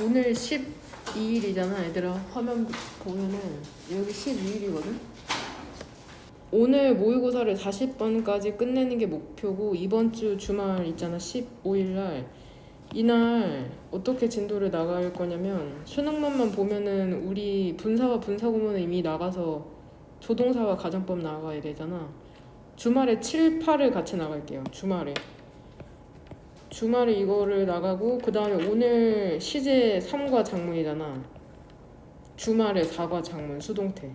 오늘 12일이잖아. 얘들아 화면 보면은 여기 12일이거든. 오늘 모의고사를 40번까지 끝내는 게 목표고, 이번 주 주말 있잖아, 15일날 이날 어떻게 진도를 나갈 거냐면, 수능만만 보면은 우리 분사와 분사구문은 이미 나가서 조동사와 가정법 나가야 되잖아. 주말에 7, 8을 같이 나갈게요. 주말에 이거를 나가고, 그 다음에 오늘 시제 3과 작문이잖아. 주말에 4과 작문 수동태.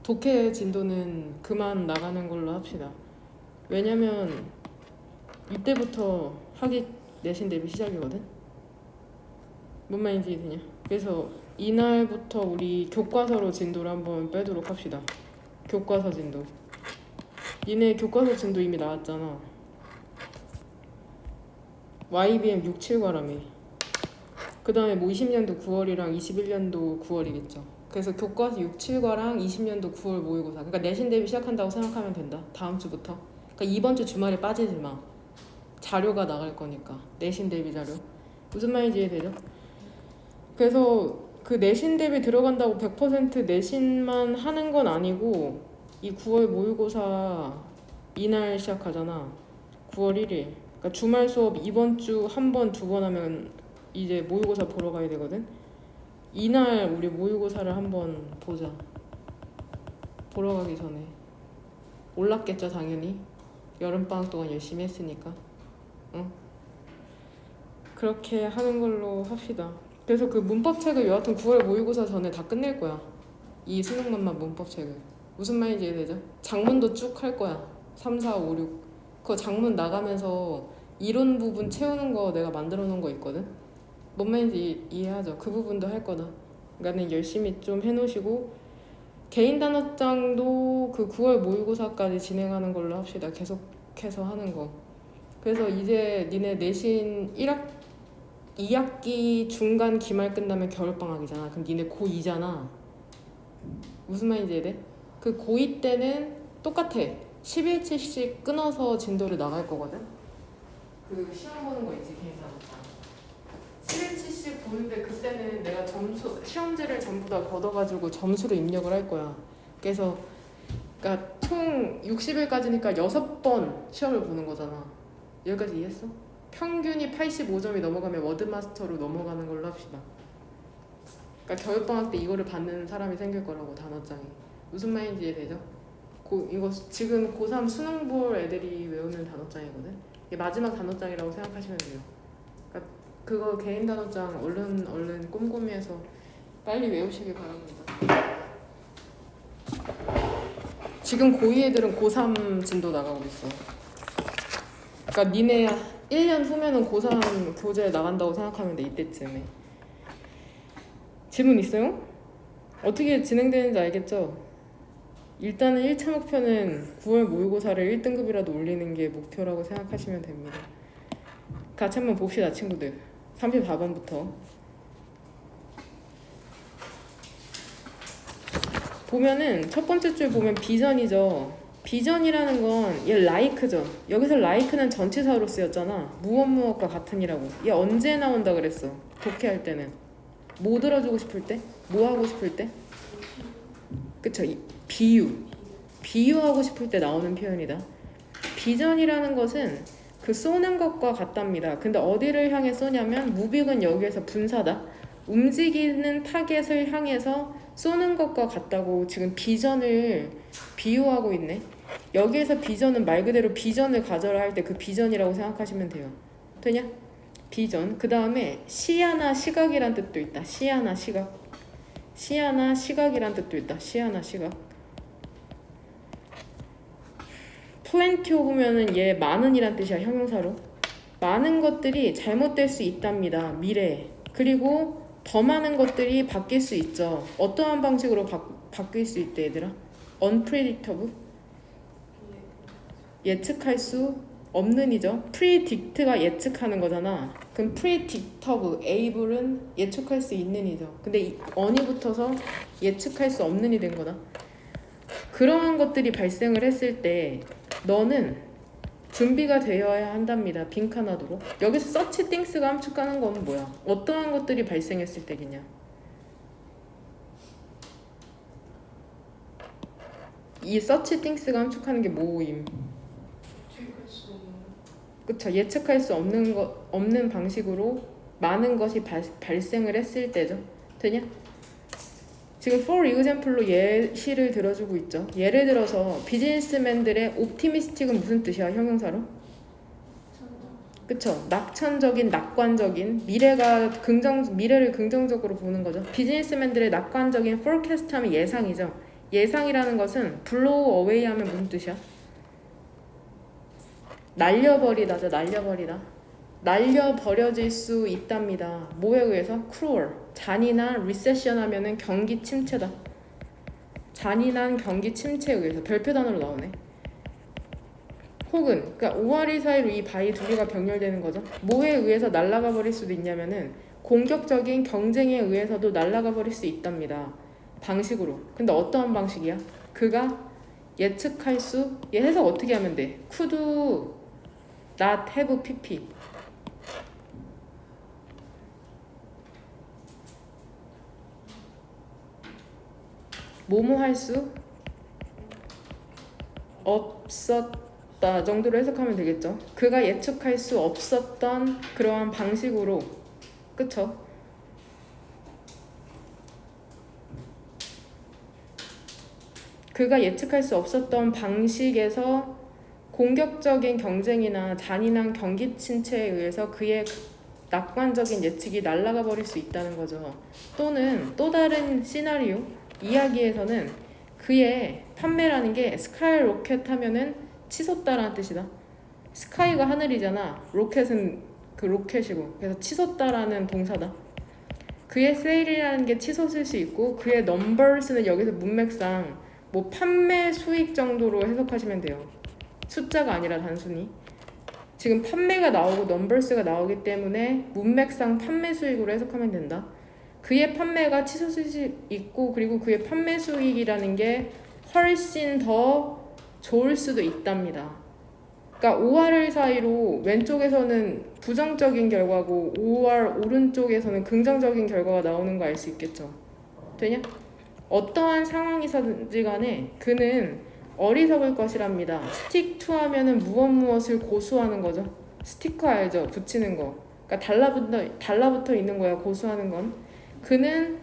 독해 진도는 그만 나가는 걸로 합시다. 왜냐면 이때부터 학기 내신 대비 시작이거든. 뭔 말인지 되냐? 그래서 이날부터 우리 교과서로 진도를 한번 빼도록 합시다. 교과서 진도. 니네 교과서 진도 이미 나왔잖아. YBM 6, 7과라며. 그 다음에 뭐 20년도 9월이랑 21년도 9월이겠죠. 그래서 교과서 6, 7과랑 20년도 9월 모의고사. 그러니까 내신 대비 시작한다고 생각하면 된다. 다음 주부터. 그러니까 이번 주 주말에 빠지지 마. 자료가 나갈 거니까. 내신 대비 자료. 무슨 말인지 이해되죠? 그래서 그 내신 대비 들어간다고 100% 내신만 하는 건 아니고, 이 9월 모의고사 이날 시작하잖아. 9월 1일. 그러니까 주말 수업 이번 주 한 번, 두 번 하면 이제 모의고사 보러 가야 되거든. 이날 우리 모의고사를 한번 보자. 보러 가기 전에. 올랐겠죠, 당연히. 여름방학 동안 열심히 했으니까. 응? 그렇게 하는 걸로 합시다. 그래서 그 문법책을 여하튼 9월 모의고사 전에 다 끝낼 거야. 이 수능만만 문법책을. 무슨 말인지 이해되죠? 장문도 쭉 할 거야. 3, 4, 5, 6. 그거 장문 나가면서 이론 부분 채우는 거 내가 만들어 놓은 거 있거든. 뭔 말인지 이해하죠? 그 부분도 할 거다. 그러니까 열심히 좀 해놓으시고, 개인 단어장도 그 9월 모의고사까지 진행하는 걸로 합시다. 계속해서 하는 거. 그래서 이제 니네 내신 2학기 중간 기말 끝나면 겨울방학이잖아. 그럼 니네 고2잖아. 무슨 말인지 이해돼? 그 고2 때는 똑같아. 10일치씩 끊어서 진도를 나갈 거거든. 그 시험 보는 거 있지, 개인 단어장. 11치씩 보는데 그때는 내가 시험지를 전부 다 걷어가지고 점수로 입력을 할 거야. 그래서 그러니까 총 60일까지니까 6번 시험을 보는 거잖아. 여기까지 이해했어? 평균이 85점이 넘어가면 워드마스터로 넘어가는 걸로 합시다. 그러니까 겨울방학 때 이거를 받는 사람이 생길 거라고, 단어장이. 무슨 말인지 이해되죠? 이거 지금 고3 수능 볼 애들이 외우는 단어장이거든. 이게 마지막 단어장이라고 생각하시면 돼요. 그거 개인 단어장 얼른 꼼꼼히 해서 빨리 외우시길 바랍니다. 지금 고2 애들은 고3 진도 나가고 있어. 그러니까 니네 1년 후면은 고3 교재 나간다고 생각하면 돼. 이때쯤에. 질문 있어요? 어떻게 진행되는지 알겠죠? 일단은 1차 목표는 9월 모의고사를 1등급이라도 올리는 게 목표라고 생각하시면 됩니다. 같이 한번 봅시다, 친구들. 34번부터 보면은 첫 번째 줄 보면 비전이죠. 비전이라는 건 얘 like죠. 여기서 like는 전치사로 쓰였잖아. 무엇과 같은이라고. 얘 언제 나온다 그랬어? 독해할 때는 뭐 들어주고 싶을 때? 뭐 하고 싶을 때? 그쵸? 비유하고 싶을 때 나오는 표현이다. 비전이라는 것은 그 쏘는 것과 같답니다. 근데 어디를 향해 쏘냐면, 무빅은 여기에서 분사다. 움직이는 타겟을 향해서 쏘는 것과 같다고 지금 비전을 비유하고 있네. 여기에서 비전은 말 그대로 비전을 가져라 할 때 그 비전이라고 생각하시면 돼요. 되냐? 비전. 그 다음에 시야나 시각이란 뜻도 있다. 시야나 시각. 시야나 시각이란 뜻도 있다. 시야나 시각. plenty of면은 얘 많은이란 뜻이야, 형용사로. 많은 것들이 잘못될 수 있답니다, 미래에. 그리고 더 많은 것들이 바뀔 수 있죠. 어떠한 방식으로 바뀔 수 있대, 얘들아? unpredictable? 예측할 수 없는이죠. predict가 예측하는 거잖아. 그럼 predictable, able은 예측할 수 있는이죠. 근데 on이 붙어서 예측할 수 없는이 된 거다. 그러한 것들이 발생을 했을 때 너는 준비가 되어야 한답니다. 빈칸하도록. 여기서 such things가 함축하는 건 뭐야? 어떠한 것들이 발생했을 때겠냐? 이 such things가 함축하는 게 뭐임? 그쵸? 예측할 수 없는 방식으로 많은 것이 발생을 했을 때죠. 되냐? 지금 for example로 예시를 들어주고 있죠. 예를 들어서 비즈니스맨들의 optimistic은 무슨 뜻이야? 형용사로? 그쵸? 낙천적인, 낙관적인 미래를 긍정적으로 보는 거죠. 비즈니스맨들의 낙관적인 forecast 하면 예상이죠. 예상이라는 것은 blow away 하면 무슨 뜻이야? 날려버리다죠. 날려버리다. 날려버려질 수 있답니다. 뭐에 의해서? cruel. 잔인한 recession 하면은 경기 침체다. 잔인한 경기 침체에 의해서 별표 단어로 나오네. 혹은 그러니까 5월 사이로 이 바위 두 개가 병렬되는 거죠. 뭐에 의해서 날아가 버릴 수도 있냐면은 공격적인 경쟁에 의해서도 날아가 버릴 수 있답니다. 방식으로. 근데 어떠한 방식이야? 그가 예측할 수 얘 해석 어떻게 하면 돼? could not have pp. 뭐뭐 할 수 없었다 정도로 해석하면 되겠죠. 그가 예측할 수 없었던 그러한 방식으로, 그쵸? 그가 예측할 수 없었던 방식에서 공격적인 경쟁이나 잔인한 경기 침체에 의해서 그의 낙관적인 예측이 날아가 버릴 수 있다는 거죠. 또는 또 다른 시나리오 이야기에서는 그의 판매라는 게 스카이 로켓 하면은 치솟다라는 뜻이다. 스카이가 하늘이잖아. 로켓은 그 로켓이고, 그래서 치솟다라는 동사다. 그의 세일이라는 게 치솟을 수 있고, 그의 넘버스는 여기서 문맥상 뭐 판매 수익 정도로 해석하시면 돼요. 숫자가 아니라 단순히. 지금 판매가 나오고 넘버스가 나오기 때문에 문맥상 판매 수익으로 해석하면 된다. 그의 판매가 치솟을 수 있고, 그리고 그의 판매 수익이라는 게 훨씬 더 좋을 수도 있답니다. 그러니까 5할 사이로 왼쪽에서는 부정적인 결과고 5할 오른쪽에서는 긍정적인 결과가 나오는 거 알 수 있겠죠. 되냐? 어떠한 상황이든지 간에 그는 어리석을 것이랍니다. stick to 하면은 무엇을 고수하는 거죠. 스티커 알죠? 붙이는 거. 그러니까 달라붙어 있는 거야, 고수하는 건. 그는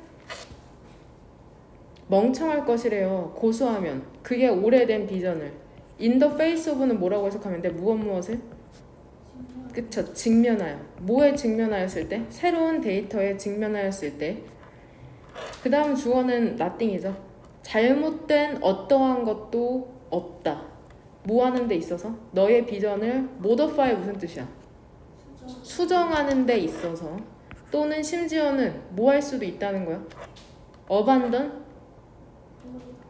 멍청할 것이래요. 고수하면. 그게 오래된 비전을. in the face of는 뭐라고 해석하면 돼? 무엇을? 그쵸. 직면하여. 뭐에 직면하였을 때? 새로운 데이터에 직면하였을 때. 그 다음 주어는 nothing이죠. 잘못된 어떠한 것도 없다. 뭐 하는 데 있어서? 너의 비전을 modify 무슨 뜻이야? 수정하는 데 있어서. 또는 심지어는 뭐 할 수도 있다는 거야? abandon?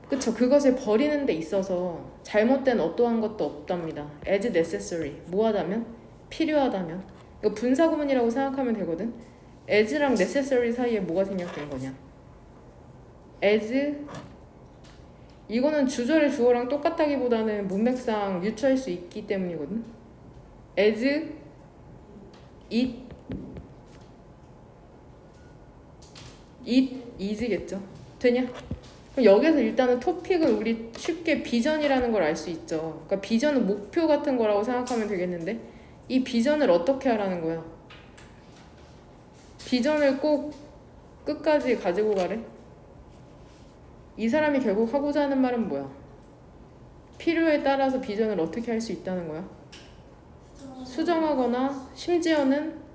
그쵸. 그것을 버리는 데 있어서 잘못된 어떠한 것도 없답니다. as necessary. 뭐 하다면? 필요하다면. 이거 분사구문이라고 생각하면 되거든. as랑 necessary 사이에 뭐가 생략된 거냐? as 이거는 주절의 주어랑 똑같다기보다는 문맥상 유추할 수 있기 때문이거든. as it is겠죠. 되냐? 그럼 여기서 일단은 토픽은 우리 쉽게 비전이라는 걸 알 수 있죠. 그러니까 비전은 목표 같은 거라고 생각하면 되겠는데, 이 비전을 어떻게 하라는 거야? 비전을 꼭 끝까지 가지고 가래? 이 사람이 결국 하고자 하는 말은 뭐야? 필요에 따라서 비전을 어떻게 할 수 있다는 거야? 수정하거나 심지어는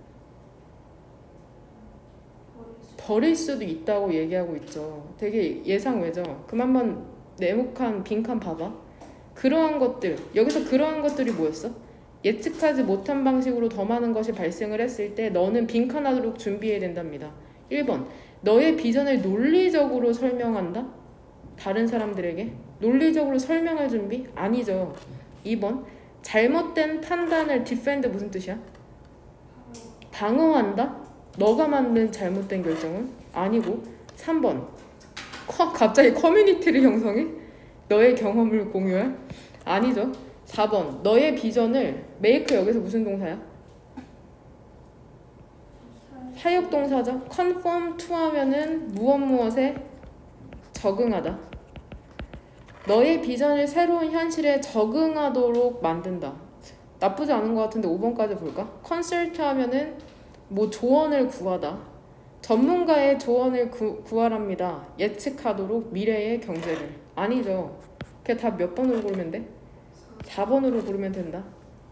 버릴 수도 있다고 얘기하고 있죠. 되게 예상 외죠. 그럼 한번 네모칸 빈칸 봐봐. 그러한 것들, 여기서 그러한 것들이 뭐였어? 예측하지 못한 방식으로 더 많은 것이 발생을 했을 때 너는 빈칸하도록 준비해야 된답니다. 1번, 너의 비전을 논리적으로 설명한다? 다른 사람들에게? 논리적으로 설명할 준비? 아니죠. 2번, 잘못된 판단을 defend 무슨 뜻이야? 방어한다? 너가 만든 잘못된 결정은? 아니고. 3번, 갑자기 커뮤니티를 형성해? 너의 경험을 공유할? 아니죠. 4번 너의 비전을 make 여기서 무슨 동사야? 사역동사죠. conform to 하면은 무엇에 적응하다. 너의 비전을 새로운 현실에 적응하도록 만든다. 나쁘지 않은 것 같은데 5번까지 볼까? consult 하면은 뭐 조언을 구하다. 전문가의 조언을 구하랍니다. 예측하도록 미래의 경제를. 아니죠. 그냥 다 몇 번으로 고르면 돼? 4번으로 고르면 된다.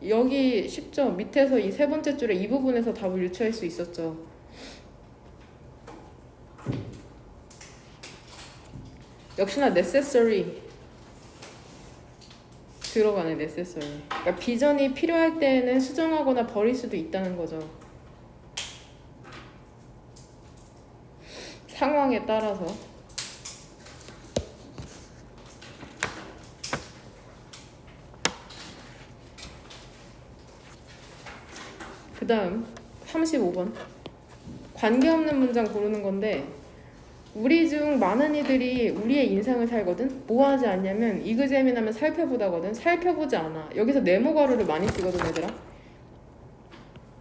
여기 쉽죠? 밑에서 이 세 번째 줄에 이 부분에서 답을 유추할 수 있었죠. 역시나 necessary 들어가네. necessary. 그러니까 비전이 필요할 때에는 수정하거나 버릴 수도 있다는 거죠. 상황에 따라서. 그 다음 35번 관계없는 문장 고르는 건데 우리 중 많은 이들이 우리의 인상을 살거든. 뭐 하지 않냐면 이그제민하면 살펴보다거든. 살펴보지 않아. 여기서 네모 가루를 많이 쓰거든 얘들아.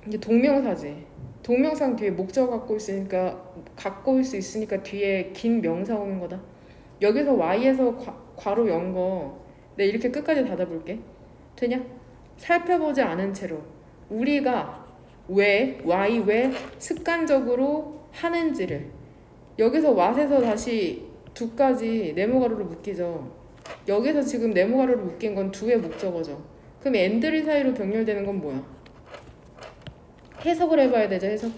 이제 동명사지. 동명사는 뒤에 목적 갖고 올 수 있으니까 뒤에 긴 명사 오는 거다. 여기서 Y에서 괄호 연 거 내가 이렇게 끝까지 닫아볼게. 되냐? 살펴보지 않은 채로 우리가 왜 습관적으로 하는지를 여기서 what에서 다시 두까지 네모가루로 묶이죠. 여기서 지금 네모가루로 묶인 건 두의 목적어죠. 그럼 and를 사이로 병렬되는 건 뭐야? 해석을 해봐야 되죠. 해석.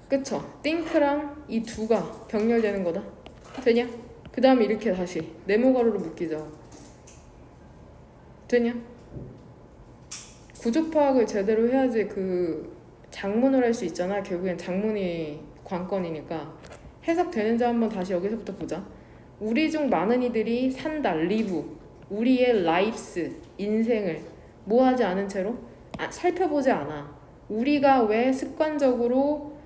그쵸? think랑 이 두가 병렬되는 거다. 되냐? 그 다음에 이렇게 다시 네모가루로 묶이죠. 되냐? 구조 파악을 제대로 해야지 그 작문을 할 수 있잖아. 결국엔 작문이 관건이니까. 해석되는지 한번 다시 여기서부터 보자. 우리 중 많은 이들이 산다. live. 우리의 lives. 인생을 뭐 하지 않은 채로? 살펴보지 않아. 우리가 왜 습관적으로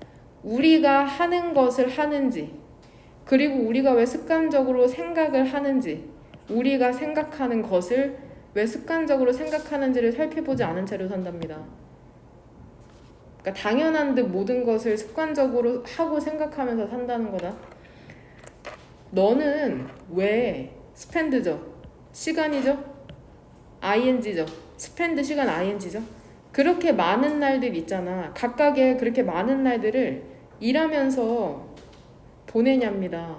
우리가 하는 것을 하는지 그리고 우리가 왜 습관적으로 생각을 하는지 우리가 생각하는 것을 왜 습관적으로 생각하는지를 살펴보지 않은 채로 산답니다. 그러니까 당연한 듯 모든 것을 습관적으로 하고 생각하면서 산다는 거다. 너는 왜 spend죠? 시간이죠? ing죠? spend 시간 ing죠? 그렇게 많은 날들 있잖아. 각각의 그렇게 많은 날들을 일하면서 보내냐입니다.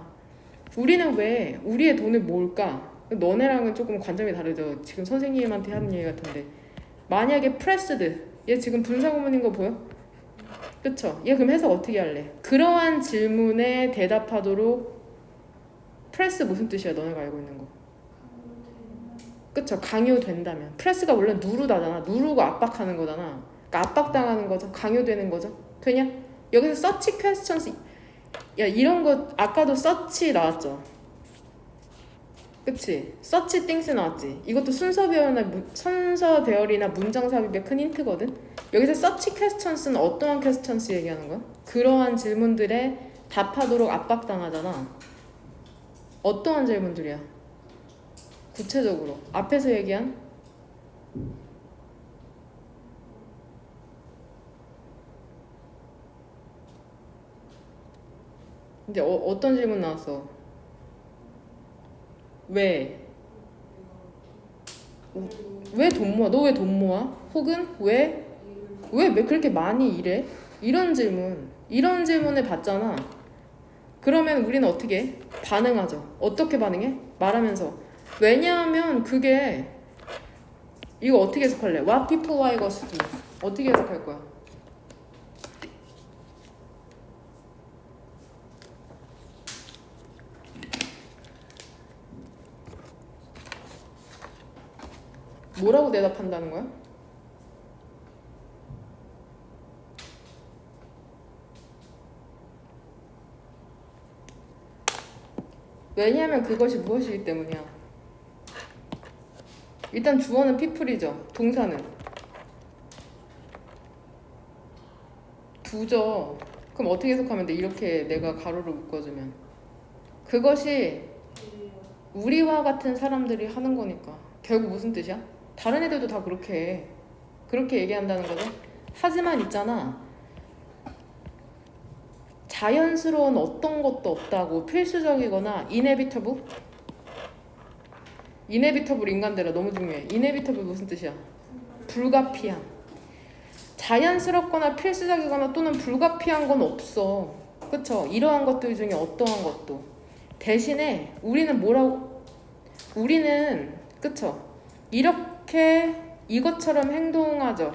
우리는 왜 우리의 돈을 모을까? 너네랑은 조금 관점이 다르죠. 지금 선생님한테 하는 얘기 같은데 만약에 프레스드 얘 지금 분사구문인 거 보여? 그쵸? 얘 그럼 해석 어떻게 할래? 그러한 질문에 대답하도록 프레스 무슨 뜻이야? 너네가 알고 있는 거. 그쵸? 강요된다면. 프레스가 원래 누르다잖아. 누르고 압박하는 거잖아. 그러니까 압박당하는 거죠. 강요되는 거죠. 되냐? 여기서 search questions 야 이런 거 아까도 search 나왔죠. 그치? search things 나왔지. 이것도 순서 배열이나 문장 삽입의 큰 힌트거든. 여기서 search questions는 어떠한 questions 얘기하는 거야? 그러한 질문들에 답하도록 압박당하잖아. 어떠한 질문들이야? 구체적으로 앞에서 얘기한 이제 어떤 질문 나왔어? 왜 돈 모아? 너 왜 돈 모아? 혹은 왜 그렇게 많이 일해? 이런 질문을 받잖아. 그러면 우리는 어떻게 해? 반응하죠. 어떻게 반응해? 말하면서. 왜냐하면 그게 이거 어떻게 해석할래? What people like us do. 어떻게 해석할 거야? 뭐라고 대답한다는 거야? 왜냐하면 그것이 무엇이기 때문이야. 일단 주어는 people이죠. 동사는 두죠. 그럼 어떻게 해석하면 돼? 이렇게 내가 가로로 묶어주면 그것이 우리와 같은 사람들이 하는 거니까. 결국 무슨 뜻이야? 다른 애들도 다 그렇게 해. 그렇게 얘기한다는 거죠. 하지만 있잖아, 자연스러운 어떤 것도 없다고, 필수적이거나 inevitable 인간들아, 너무 중요해. inevitable 무슨 뜻이야? 불가피한. 자연스럽거나 필수적이거나 또는 불가피한 건 없어. 그쵸? 이러한 것들 중에 어떠한 것도. 대신에 우리는 그쵸? 이렇게 이것처럼 행동하죠.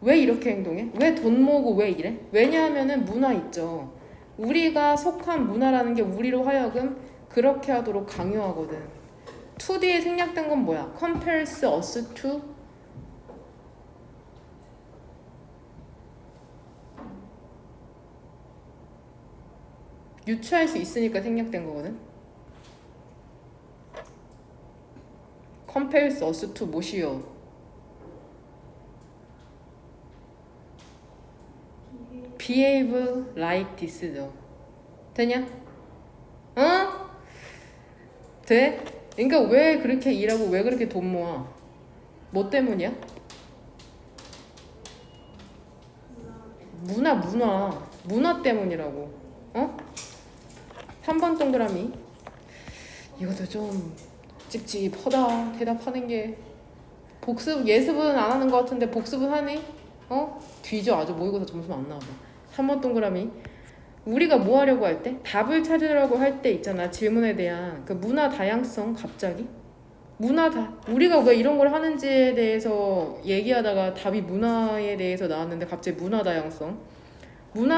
왜 이렇게 행동해? 왜 돈 모으고 왜 이래? 왜냐하면은 문화 있죠. 우리가 속한 문화라는 게 우리로 하여금 그렇게 하도록 강요하거든. 2D에 생략된 건 뭐야? compares us to 유추할 수 있으니까 생략된 거거든. compares us to 뭐시여? behave like this죠. 되냐? 어? 돼? 그러니까 왜 그렇게 일하고 왜 그렇게 돈 모아? 뭐 때문이야? 문화 때문이라고. 어? 3번 동그라미. 이것도 좀 찝찝하다. 대답하는 게. 예습은 안 하는 것 같은데 복습은 하네? 어? 뒤져. 아주 모의고사 점수 안 나와봐. 3번 동그라미. 우리가 뭐 하려고 할 때? 답을 찾으려고 할 때 있잖아. 질문에 대한 그 문화 다양성. 갑자기 우리가 왜 이런 걸 하는지에 대해서 얘기하다가 답이 문화에 대해서 나왔는데 갑자기 문화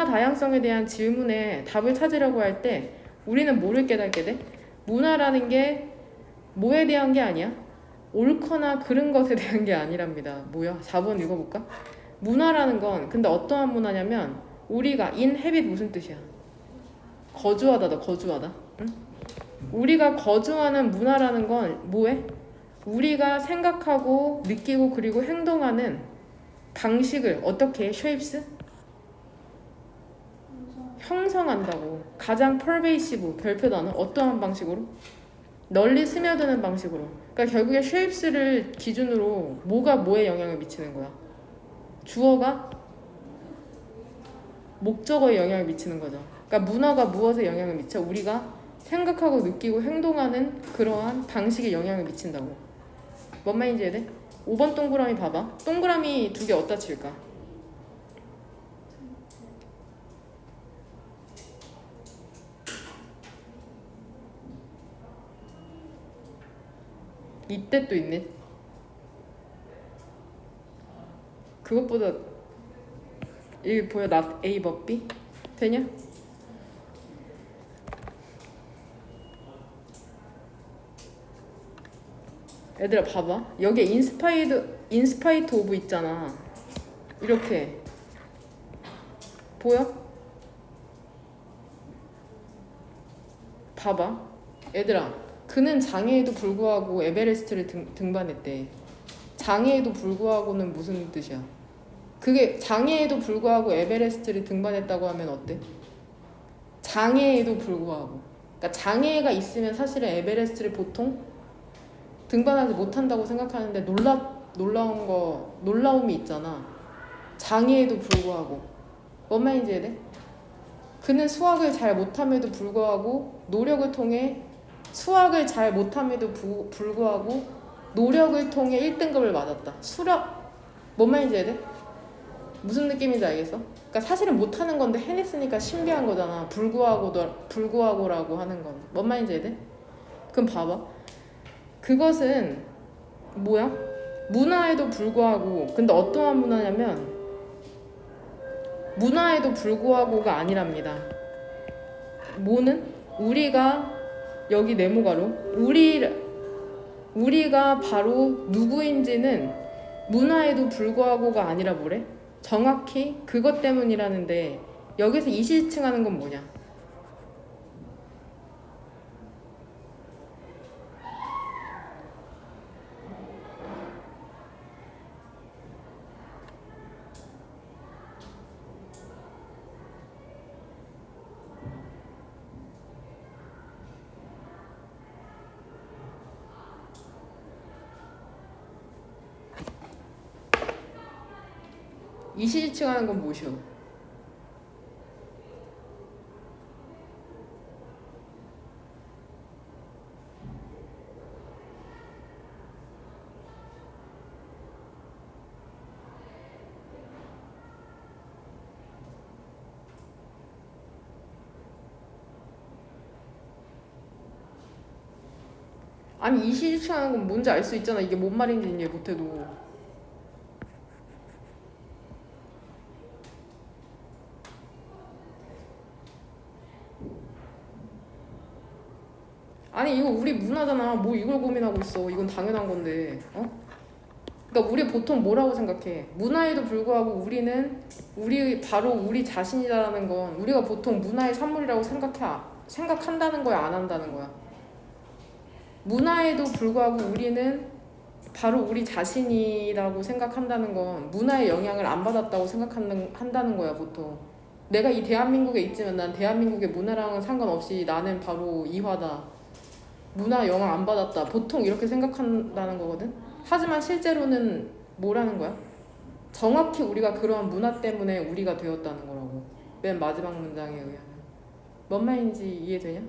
다양성에 대한 질문에 답을 찾으려고 할 때 우리는 뭐를 깨닫게 돼? 문화라는 게 뭐에 대한 게 아니야? 옳거나 그른 것에 대한 게 아니랍니다. 뭐야? 4번 읽어볼까? 문화라는 건 근데 어떠한 문화냐면 우리가 inhabit 무슨 뜻이야? 거주하다. 응? 우리가 거주하는 문화라는 건 뭐해? 우리가 생각하고 느끼고 그리고 행동하는 방식을 어떻게 해? shapes? 형성한다고. 가장 pervasive 별표 단어 어떠한 방식으로? 널리 스며드는 방식으로. 그러니까 결국에 shapes를 기준으로 뭐가 뭐에 영향을 미치는 거야? 주어가 목적어에 영향을 미치는 거죠. 그러니까 문화가 무엇에 영향을 미쳐? 우리가 생각하고 느끼고 행동하는 그러한 방식에 영향을 미친다고. 뭔 말인지 이해돼? 5번 동그라미 봐봐. 동그라미 2개 어디다 칠까? 이때 또 있네. 그것보다 이게 보여? not A but B? 되냐? 얘들아 봐봐. 여기에 인스파이트 오브 있잖아. 이렇게 보여? 봐봐. 얘들아, 그는 장애에도 불구하고 에베레스트를 등반했대. 장애에도 불구하고는 무슨 뜻이야? 그게 장애에도 불구하고 에베레스트를 등반했다고 하면 어때? 장애에도 불구하고. 그러니까 장애가 있으면 사실은 에베레스트를 보통 등반하지 못한다고 생각하는데 놀라움이 있잖아. 장애에도 불구하고. 뭔 말인지 이해돼? 그는 수학을 잘 못함에도 불구하고 노력을 통해 1등급을 맞았다. 뭔 말인지 이해돼? 무슨 느낌인지 알겠어? 그러니까 사실은 못하는 건데 해냈으니까 신비한 거잖아. 불구하고라고 하는 건. 뭔 말인지 이해돼? 그럼 봐봐. 그것은 뭐야? 문화에도 불구하고. 근데 어떠한 문화냐면 문화에도 불구하고가 아니랍니다. 뭐는? 우리가 여기 네모가로 우리가 바로 누구인지는 문화에도 불구하고가 아니라 뭐래? 정확히 그것 때문이라는데 여기서 이시칭하는 건 뭐냐? 이시지칭하는 건 무엇이요? 아니 이시지칭하는 건 뭔지 알 수 있잖아. 이게 뭔 말인지 이해 못해도. 아니 이거 우리 문화잖아. 뭐 이걸 고민하고 있어. 이건 당연한 건데. 그러니까 우리 보통 뭐라고 생각해? 문화에도 불구하고 우리는 바로 우리 자신이라는 건 우리가 보통 문화의 산물이라고 생각한다는 거야, 안 한다는 거야? 문화에도 불구하고 우리는 바로 우리 자신이라고 생각한다는 건 문화의 영향을 안 받았다고 한다는 거야, 보통. 내가 이 대한민국에 있지만 난 대한민국의 문화랑은 상관없이 나는 바로 이화다. 문화 영향 안 받았다. 보통 이렇게 생각한다는 거거든. 하지만 실제로는 뭐라는 거야? 정확히 우리가 그러한 문화 때문에 우리가 되었다는 거라고. 맨 마지막 문장에 의하면. 뭔 말인지 이해되냐?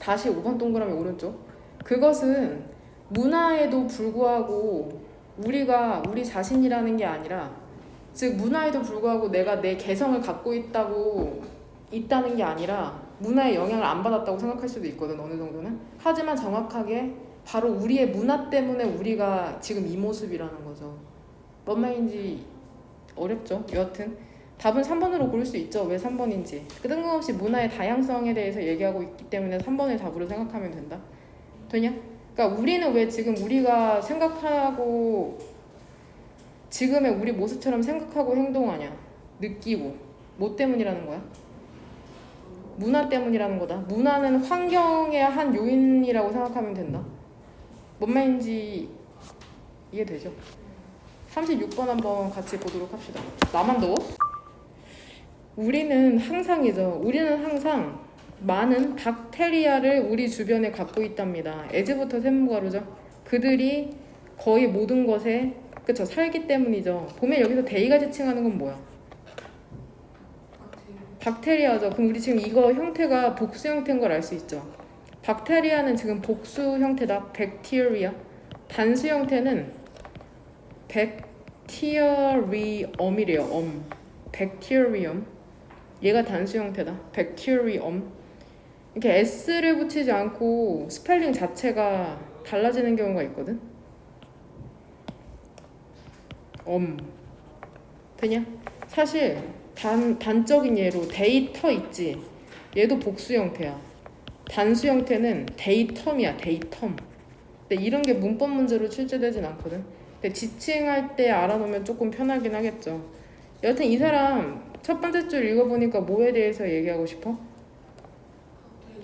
다시 5번 동그라미 오른쪽. 그것은 문화에도 불구하고 우리가 우리 자신이라는 게 아니라, 즉 문화에도 불구하고 내가 내 개성을 갖고 있다는 게 아니라 문화의 영향을 안 받았다고 생각할 수도 있거든, 어느 정도는. 하지만 정확하게 바로 우리의 문화 때문에 우리가 지금 이 모습이라는 거죠. 뭔 말인지 어렵죠? 여하튼 답은 3번으로 고를 수 있죠. 왜 3번인지. 뜬금없이 문화의 다양성에 대해서 얘기하고 있기 때문에 3번을 답으로 생각하면 된다. 되냐? 그러니까 우리는 왜 지금 우리가 생각하고 지금의 우리 모습처럼 생각하고 행동하냐? 느끼고. 뭐 때문이라는 거야? 문화 때문이라는 거다. 문화는 환경의 한 요인이라고 생각하면 된다. 뭔 말인지 이해되죠? 36번 한번 같이 보도록 합시다. 나만 더워? 우리는 항상 많은 박테리아를 우리 주변에 갖고 있답니다. 에즈부터 샘무가루죠. 그들이 거의 모든 것에 그쵸, 살기 때문이죠. 보면 여기서 데이가 지칭하는 건 뭐야? 박테리아죠. 그럼 우리 지금 이거 형태가 복수 형태인 걸 알 수 있죠. 박테리아는 지금 복수 형태다. 백티리아. 단수 형태는 백티리엄이래요. 백티리엄. 얘가 단수 형태다. 백티리엄. 이렇게 S를 붙이지 않고 스펠링 자체가 달라지는 경우가 있거든. 되냐? 사실 단적인 예로 데이터 있지. 얘도 복수 형태야. 단수 형태는 데이텀이야. 데이텀. 근데 이런 게 문법 문제로 출제되진 않거든. 근데 지칭할 때 알아놓으면 조금 편하긴 하겠죠. 여하튼 이 사람 첫 번째 줄 읽어보니까 뭐에 대해서 얘기하고 싶어?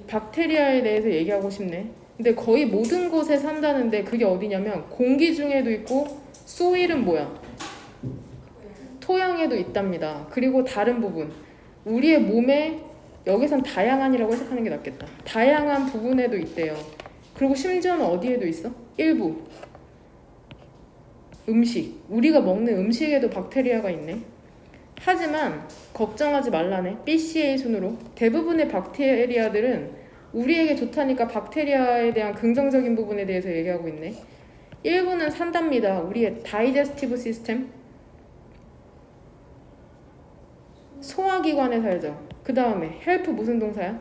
박테리아에 대해서 얘기하고 싶네. 근데 거의 모든 곳에 산다는데 그게 어디냐면 공기 중에도 있고, 소일은 뭐야? 토양에도 있답니다. 그리고 다른 부분, 우리의 몸에, 여기선 다양한이라고 해석하는 게 낫겠다. 다양한 부분에도 있대요. 그리고 심지어는 어디에도 있어? 일부 음식, 우리가 먹는 음식에도 박테리아가 있네. 하지만 걱정하지 말라네. BCA 순으로 대부분의 박테리아들은 우리에게 좋다니까 박테리아에 대한 긍정적인 부분에 대해서 얘기하고 있네. 일부는 산답니다. 우리의 다이제스티브 시스템, 소화기관에 살죠. 그 다음에 헬프 무슨 동사야?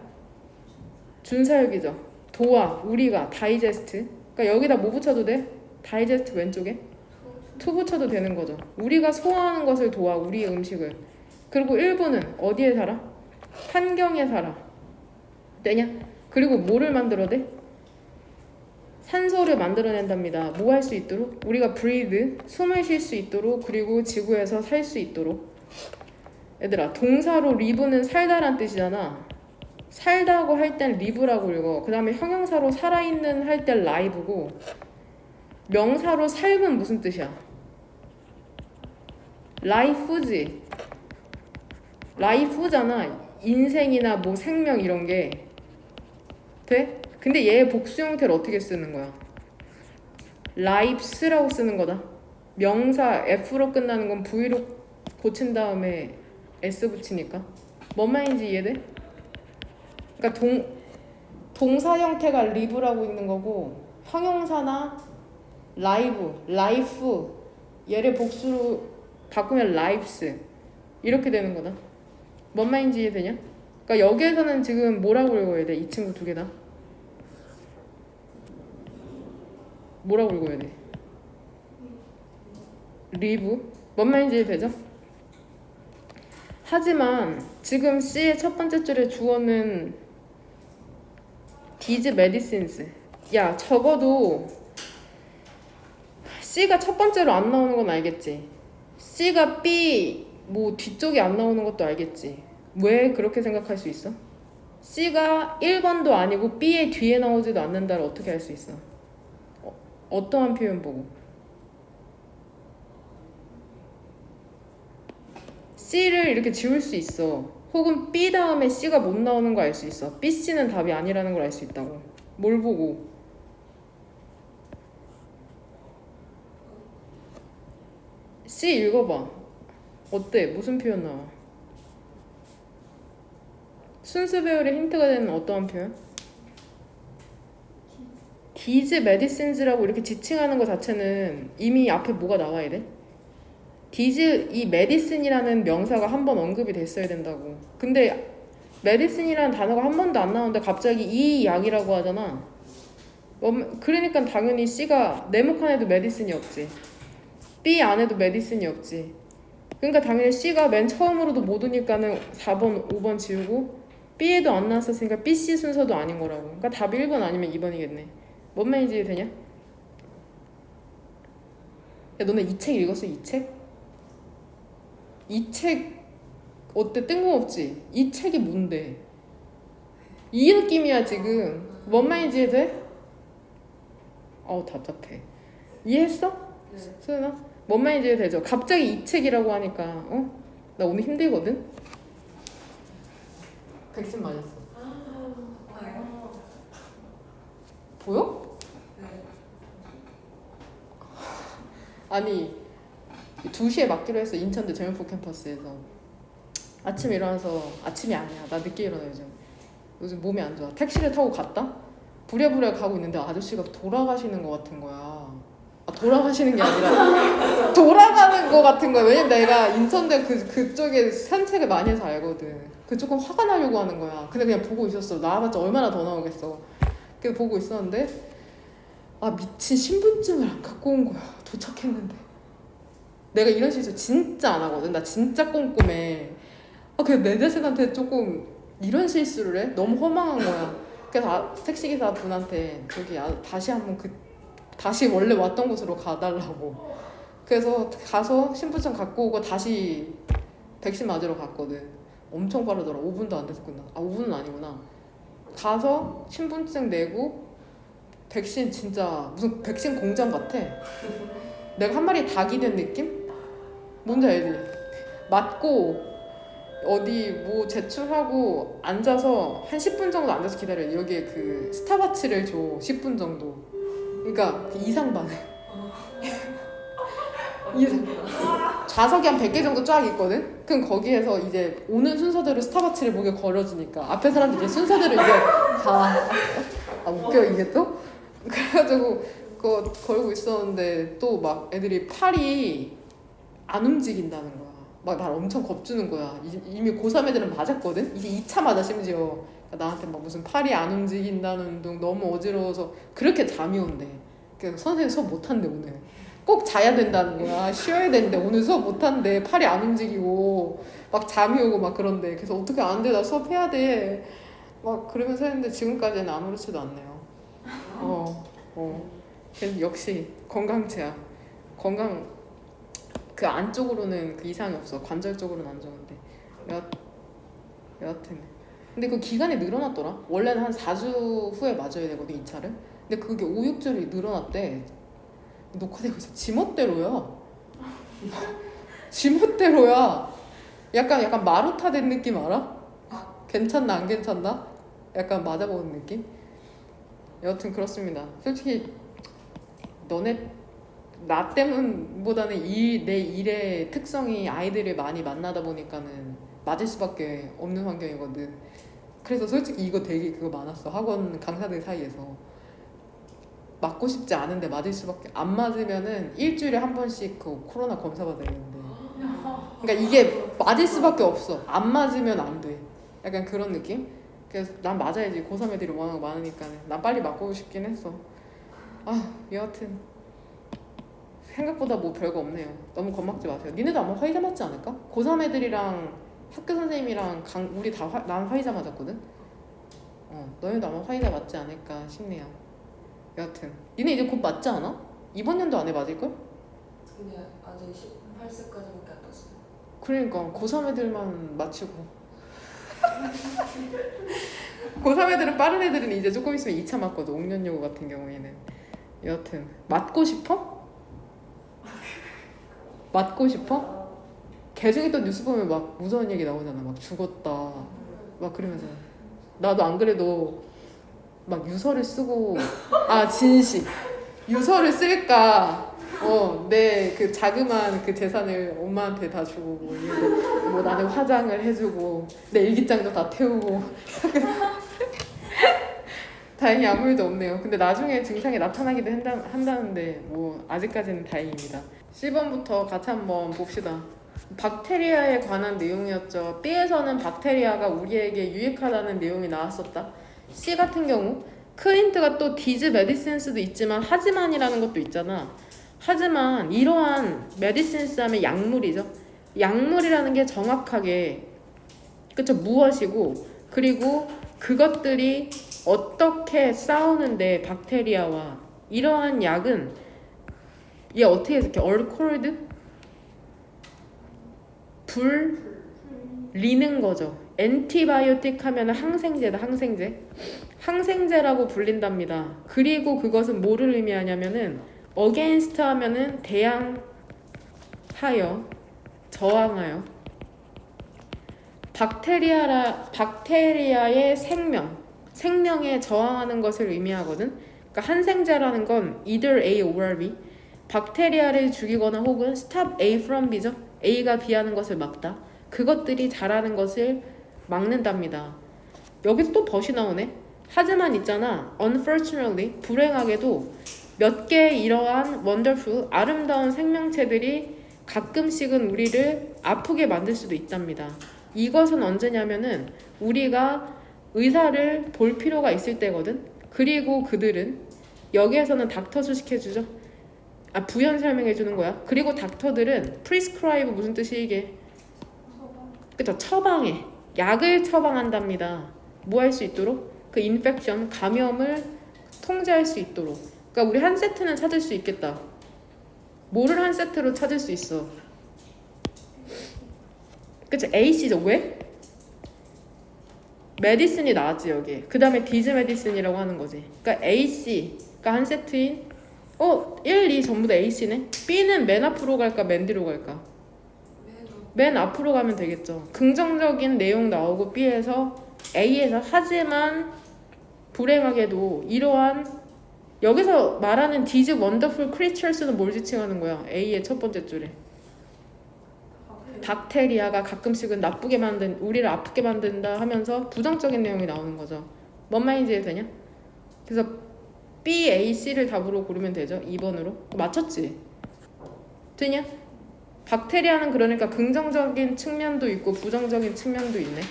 준사역이죠. 도와, 우리가, 다이제스트. 그러니까 여기다 뭐 붙여도 돼? 다이제스트 왼쪽에? 투 붙여도 되는 거죠. 우리가 소화하는 것을 도와, 우리의 음식을. 그리고 일부는 어디에 살아? 환경에 살아. 되냐? 그리고 뭐를 만들어내? 산소를 만들어낸답니다. 뭐 할 수 있도록? 우리가 breathe, 숨을 쉴 수 있도록, 그리고 지구에서 살 수 있도록. 얘들아, 동사로 live는 살다란 뜻이잖아. 살다고 할 땐 live라고 읽어. 그 다음에 형용사로 살아있는 할 땐 live고, 명사로 삶은 무슨 뜻이야? life지. life잖아. 인생이나 뭐 생명 이런 게. 돼? 근데 얘 복수 형태를 어떻게 쓰는 거야? lives라고 쓰는 거다. 명사 F로 끝나는 건 V로 고친 다음에 S 붙이니까. 뭔 말인지 이해돼? 그러니까 동사 형태가 live라고 있는 거고 형용사나 life 얘를 복수로 바꾸면 lives 이렇게 되는 거다. 뭔 말인지 이해되냐? 그러니까 여기에서는 지금 뭐라고 읽어야 돼? 이 친구 두 개 다. 뭐라고 읽어야 돼? live? 뭔 말인지 이해되죠? 하지만 지금 C의 첫 번째 줄의 주어는 these medicines. 야, 적어도 C가 첫 번째로 안 나오는 건 알겠지? C가 B 뭐 뒤쪽이 안 나오는 것도 알겠지? 왜 그렇게 생각할 수 있어? C가 1번도 아니고 B의 뒤에 나오지도 않는다를 어떻게 알 수 있어? 어떠한 표현 보고? C를 이렇게 지울 수 있어. 혹은 B 다음에 C가 못 나오는 거 알 수 있어. B, C는 답이 아니라는 걸 알 수 있다고. 뭘 보고? C 읽어봐. 어때? 무슨 표현 나와? 순수 배열의 힌트가 되는 어떠한 표현? these medicines라고 이렇게 지칭하는 것 자체는 이미 앞에 뭐가 나와야 돼? these, 이 medicine이라는 명사가 한 번 언급이 됐어야 된다고. 근데 medicine이라는 단어가 한 번도 안 나오는데 갑자기 이 약이라고 하잖아. 그러니까 당연히 C가 네모 칸에도 medicine이 없지. B 안에도 medicine이 없지. 그러니까 당연히 C가 맨 처음으로도 못 오니까는 4번, 5번 지우고 B에도 안 나왔었으니까 B, C 순서도 아닌 거라고. 그러니까 답이 1번 아니면 2번이겠네. 뭔 말인지 되냐? 야, 너네 이 책 읽었어? 이 책? 이 책 어때? 뜬금없지? 이 책이 뭔데? 이 느낌이야 지금. 뭔 말인지 돼? 어우 답답해. 이해했어? 네. 수연아? 뭔 말인지 되죠? 갑자기 이 책이라고 하니까 나 오늘 힘들거든? 백신 맞았어. 보여? 네. 아니 2시에 맞기로 했어. 인천대 제명포 캠퍼스에서. 아침에 일어나서 아침이 아니야. 나 늦게 일어나 요즘 몸이 안 좋아. 택시를 타고 갔다? 부랴부랴 가고 있는데 아저씨가 돌아가시는 것 같은 거야. 돌아가시는 게 아니라 돌아가는 것 같은 거야. 왜냐면 내가 인천대 그쪽에 산책을 많이 해서 알거든. 조금 화가 나려고 하는 거야. 근데 그냥 보고 있었어. 나와봤자 얼마나 더 나오겠어. 그래서 보고 있었는데 미친 신분증을 안 갖고 온 거야. 도착했는데. 내가 이런 실수 진짜 안 하거든. 나 진짜 꼼꼼해. 그냥 내 자신한테 조금 이런 실수를 해? 너무 허망한 거야. 그래서 택시기사 분한테 다시 한번 다시 원래 왔던 곳으로 가달라고. 그래서 가서 신분증 갖고 오고 다시 백신 맞으러 갔거든. 엄청 빠르더라. 5분도 안 돼서 끝나. 5분은 아니구나. 가서 신분증 내고 백신 진짜 무슨 백신 공장 같아. 내가 한 마리 닭이 된 느낌? 뭔지 알지? 맞고 어디 뭐 제출하고 앉아서 한 10분 정도 앉아서 기다려. 여기에 스타바치를 줘. 10분 정도. 그러니까 이상반응. 좌석이 한 100개 정도 쫙 있거든? 그럼 거기에서 이제 오는 순서대로 스타바치를 목에 걸어주니까 앞에 사람들이 순서대로 이제 웃겨 이게 또? 그래가지고 그거 걸고 있었는데 또 막 애들이 팔이 안 움직인다는 거야. 막 날 엄청 겁주는 거야. 이미 고3 애들은 맞았거든? 이제 2차 맞아 심지어. 나한테 막 무슨 팔이 안 움직인다는 운동 너무 어지러워서 그렇게 잠이 온대. 그래서 선생님 수업 못한대 오늘. 꼭 자야 된다는 거야. 쉬어야 되는데 오늘 수업 못한대. 팔이 안 움직이고 막 잠이 오고 막 그런데. 그래서 어떻게 안 돼? 나 수업해야 돼. 막 그러면서 했는데 지금까지는 아무렇지도 않네요. 그래서 역시 건강체야. 건강 그 안쪽으로는 그 이상이 없어. 관절 쪽으로는 안 좋은데. 여하튼 근데 그 기간이 늘어났더라. 원래는 한 4주 후에 맞아야 되거든 2차를. 근데 그게 5, 6주를 늘어났대. 녹화되고 있어. 지멋대로야. 지멋대로야. 약간 마루타 된 느낌 알아? 괜찮나 안 괜찮나? 약간 맞아보는 느낌? 여하튼 그렇습니다. 솔직히 너네 나 때문보다는 내 일의 특성이 아이들을 많이 만나다 보니까는 맞을 수밖에 없는 환경이거든. 그래서 솔직히 이거 되게 그거 많았어. 학원 강사들 사이에서. 맞고 싶지 않은데 맞을 수밖에. 안 맞으면은 일주일에 한 번씩 그 코로나 검사 받아야 되는데. 그러니까 이게 맞을 수밖에 없어. 안 맞으면 안 돼. 약간 그런 느낌? 그래서 난 맞아야지. 고3 애들이 워낙 많으니까 난 빨리 맞고 싶긴 했어. 아, 여하튼 생각보다 뭐 별거 없네요. 너무 겁먹지 마세요. 니네도 아마 화이자 맞지 않을까? 고3 애들이랑 학교 선생님이랑 우리 난 화이자 맞았거든? 너희도 아마 화이자 맞지 않을까 싶네요. 여하튼 니네 이제 곧 맞지 않아? 이번 연도 안에 맞을걸? 근데 아직 18세까지밖에 안 떴어요. 그러니까 고3 애들만 맞추고 고3 애들은 빠른 애들은 이제 조금 있으면 2차 맞거든. 5년여고 같은 경우에는. 여하튼 맞고 싶어? 맞고 싶어? 개중에 또 뉴스 보면 막 무서운 얘기 나오잖아. 막 죽었다 막 그러면서. 나도 안 그래도 막 유서를 쓰고 진실 유서를 쓸까 내 그 자그마한 그 재산을 엄마한테 다 주고 뭐 나는 화장을 해주고 내 일기장도 다 태우고 다행히 아무 일도 없네요. 근데 나중에 증상이 나타나기도 한다는데 뭐 아직까지는 다행입니다. 10번부터 같이 한번 봅시다. 박테리아에 관한 내용이었죠. B에서는 박테리아가 우리에게 유익하다는 내용이 나왔었다. C 같은 경우 클린트가 또 디즈 메디신스도 있지만 하지만이라는 것도 있잖아. 하지만 이러한 메디신스 하면 약물이죠. 약물이라는 게 정확하게 그쵸 무엇이고 그리고 그것들이 어떻게 싸우는데 박테리아와 이러한 약은 얘 어떻게 해석해? 얼코홀드? 불리는 거죠. 엔티바이오틱 하면 항생제다. 항생제라고 불린답니다. 그리고 그것은 뭐를 의미하냐면은 against 하면은 대항하여 저항하여 박테리아의 생명에 저항하는 것을 의미하거든. 그러니까 항생제라는 건 either A or B 박테리아를 죽이거나 혹은 stop A from B죠. A가 B하는 것을 막다. 그것들이 자라는 것을 막는답니다. 여기서 또 벗이 나오네. 하지만 있잖아. Unfortunately, 불행하게도 몇 개의 이러한 wonderful, 아름다운 생명체들이 가끔씩은 우리를 아프게 만들 수도 있답니다. 이것은 언제냐면은 우리가 의사를 볼 필요가 있을 때거든. 그리고 그들은 여기에서는 닥터 수식해주죠. 부연 설명해주는 거야. 그리고 닥터들은 prescribe 무슨 뜻이 이게? 그쵸? 처방해. 약을 처방한답니다. 뭐 할 수 있도록? 그 인펙션, 감염을 통제할 수 있도록. 그러니까 우리 한 세트는 찾을 수 있겠다. 뭐를 한 세트로 찾을 수 있어? 그쵸? AC죠. 왜? 메디슨이 나왔지 여기. 그 다음에 디즈 메디슨이라고 하는 거지. 그러니까 AC가 한 세트인 1, 2 전부 다 AC네. B는 맨 앞으로 갈까 맨 뒤로 갈까? 맨 앞으로 가면 되겠죠. 긍정적인 내용 나오고 B에서 A에서 하지만 불행하게도 이러한 여기서 말하는 these wonderful creatures는 뭘 지칭하는 거야? A의 첫 번째 줄에 박테리아가 가끔씩은 우리를 아프게 만든다 하면서 부정적인 내용이 나오는 거죠. 뭔 말인지 이해되냐? 그래서 B, A, C를 답으로 고르면 되죠. 2번으로. 맞췄지? 되냐? 박테리아는 그러니까 긍정적인 측면도 있고 부정적인 측면도 있네.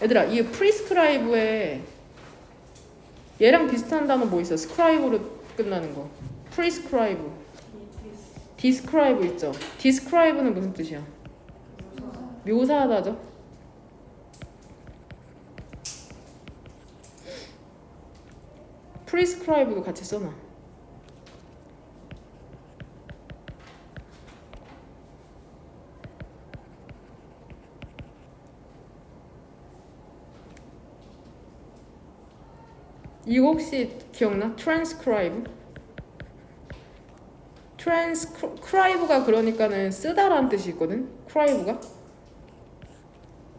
얘들아, 이 프리스크라이브에 얘랑 비슷한 단어 뭐 있어? 스크라이브로 끝나는 거. 프리스크라이브. 디스크라이브 있죠? 디스크라이브는 무슨 뜻이야? 묘사하다죠? 프리스크라이브도 같이 써놔. 이거 혹시 기억나? transcribe? transcribe가 그러니까는 쓰다라는 뜻이 있거든? cribe가?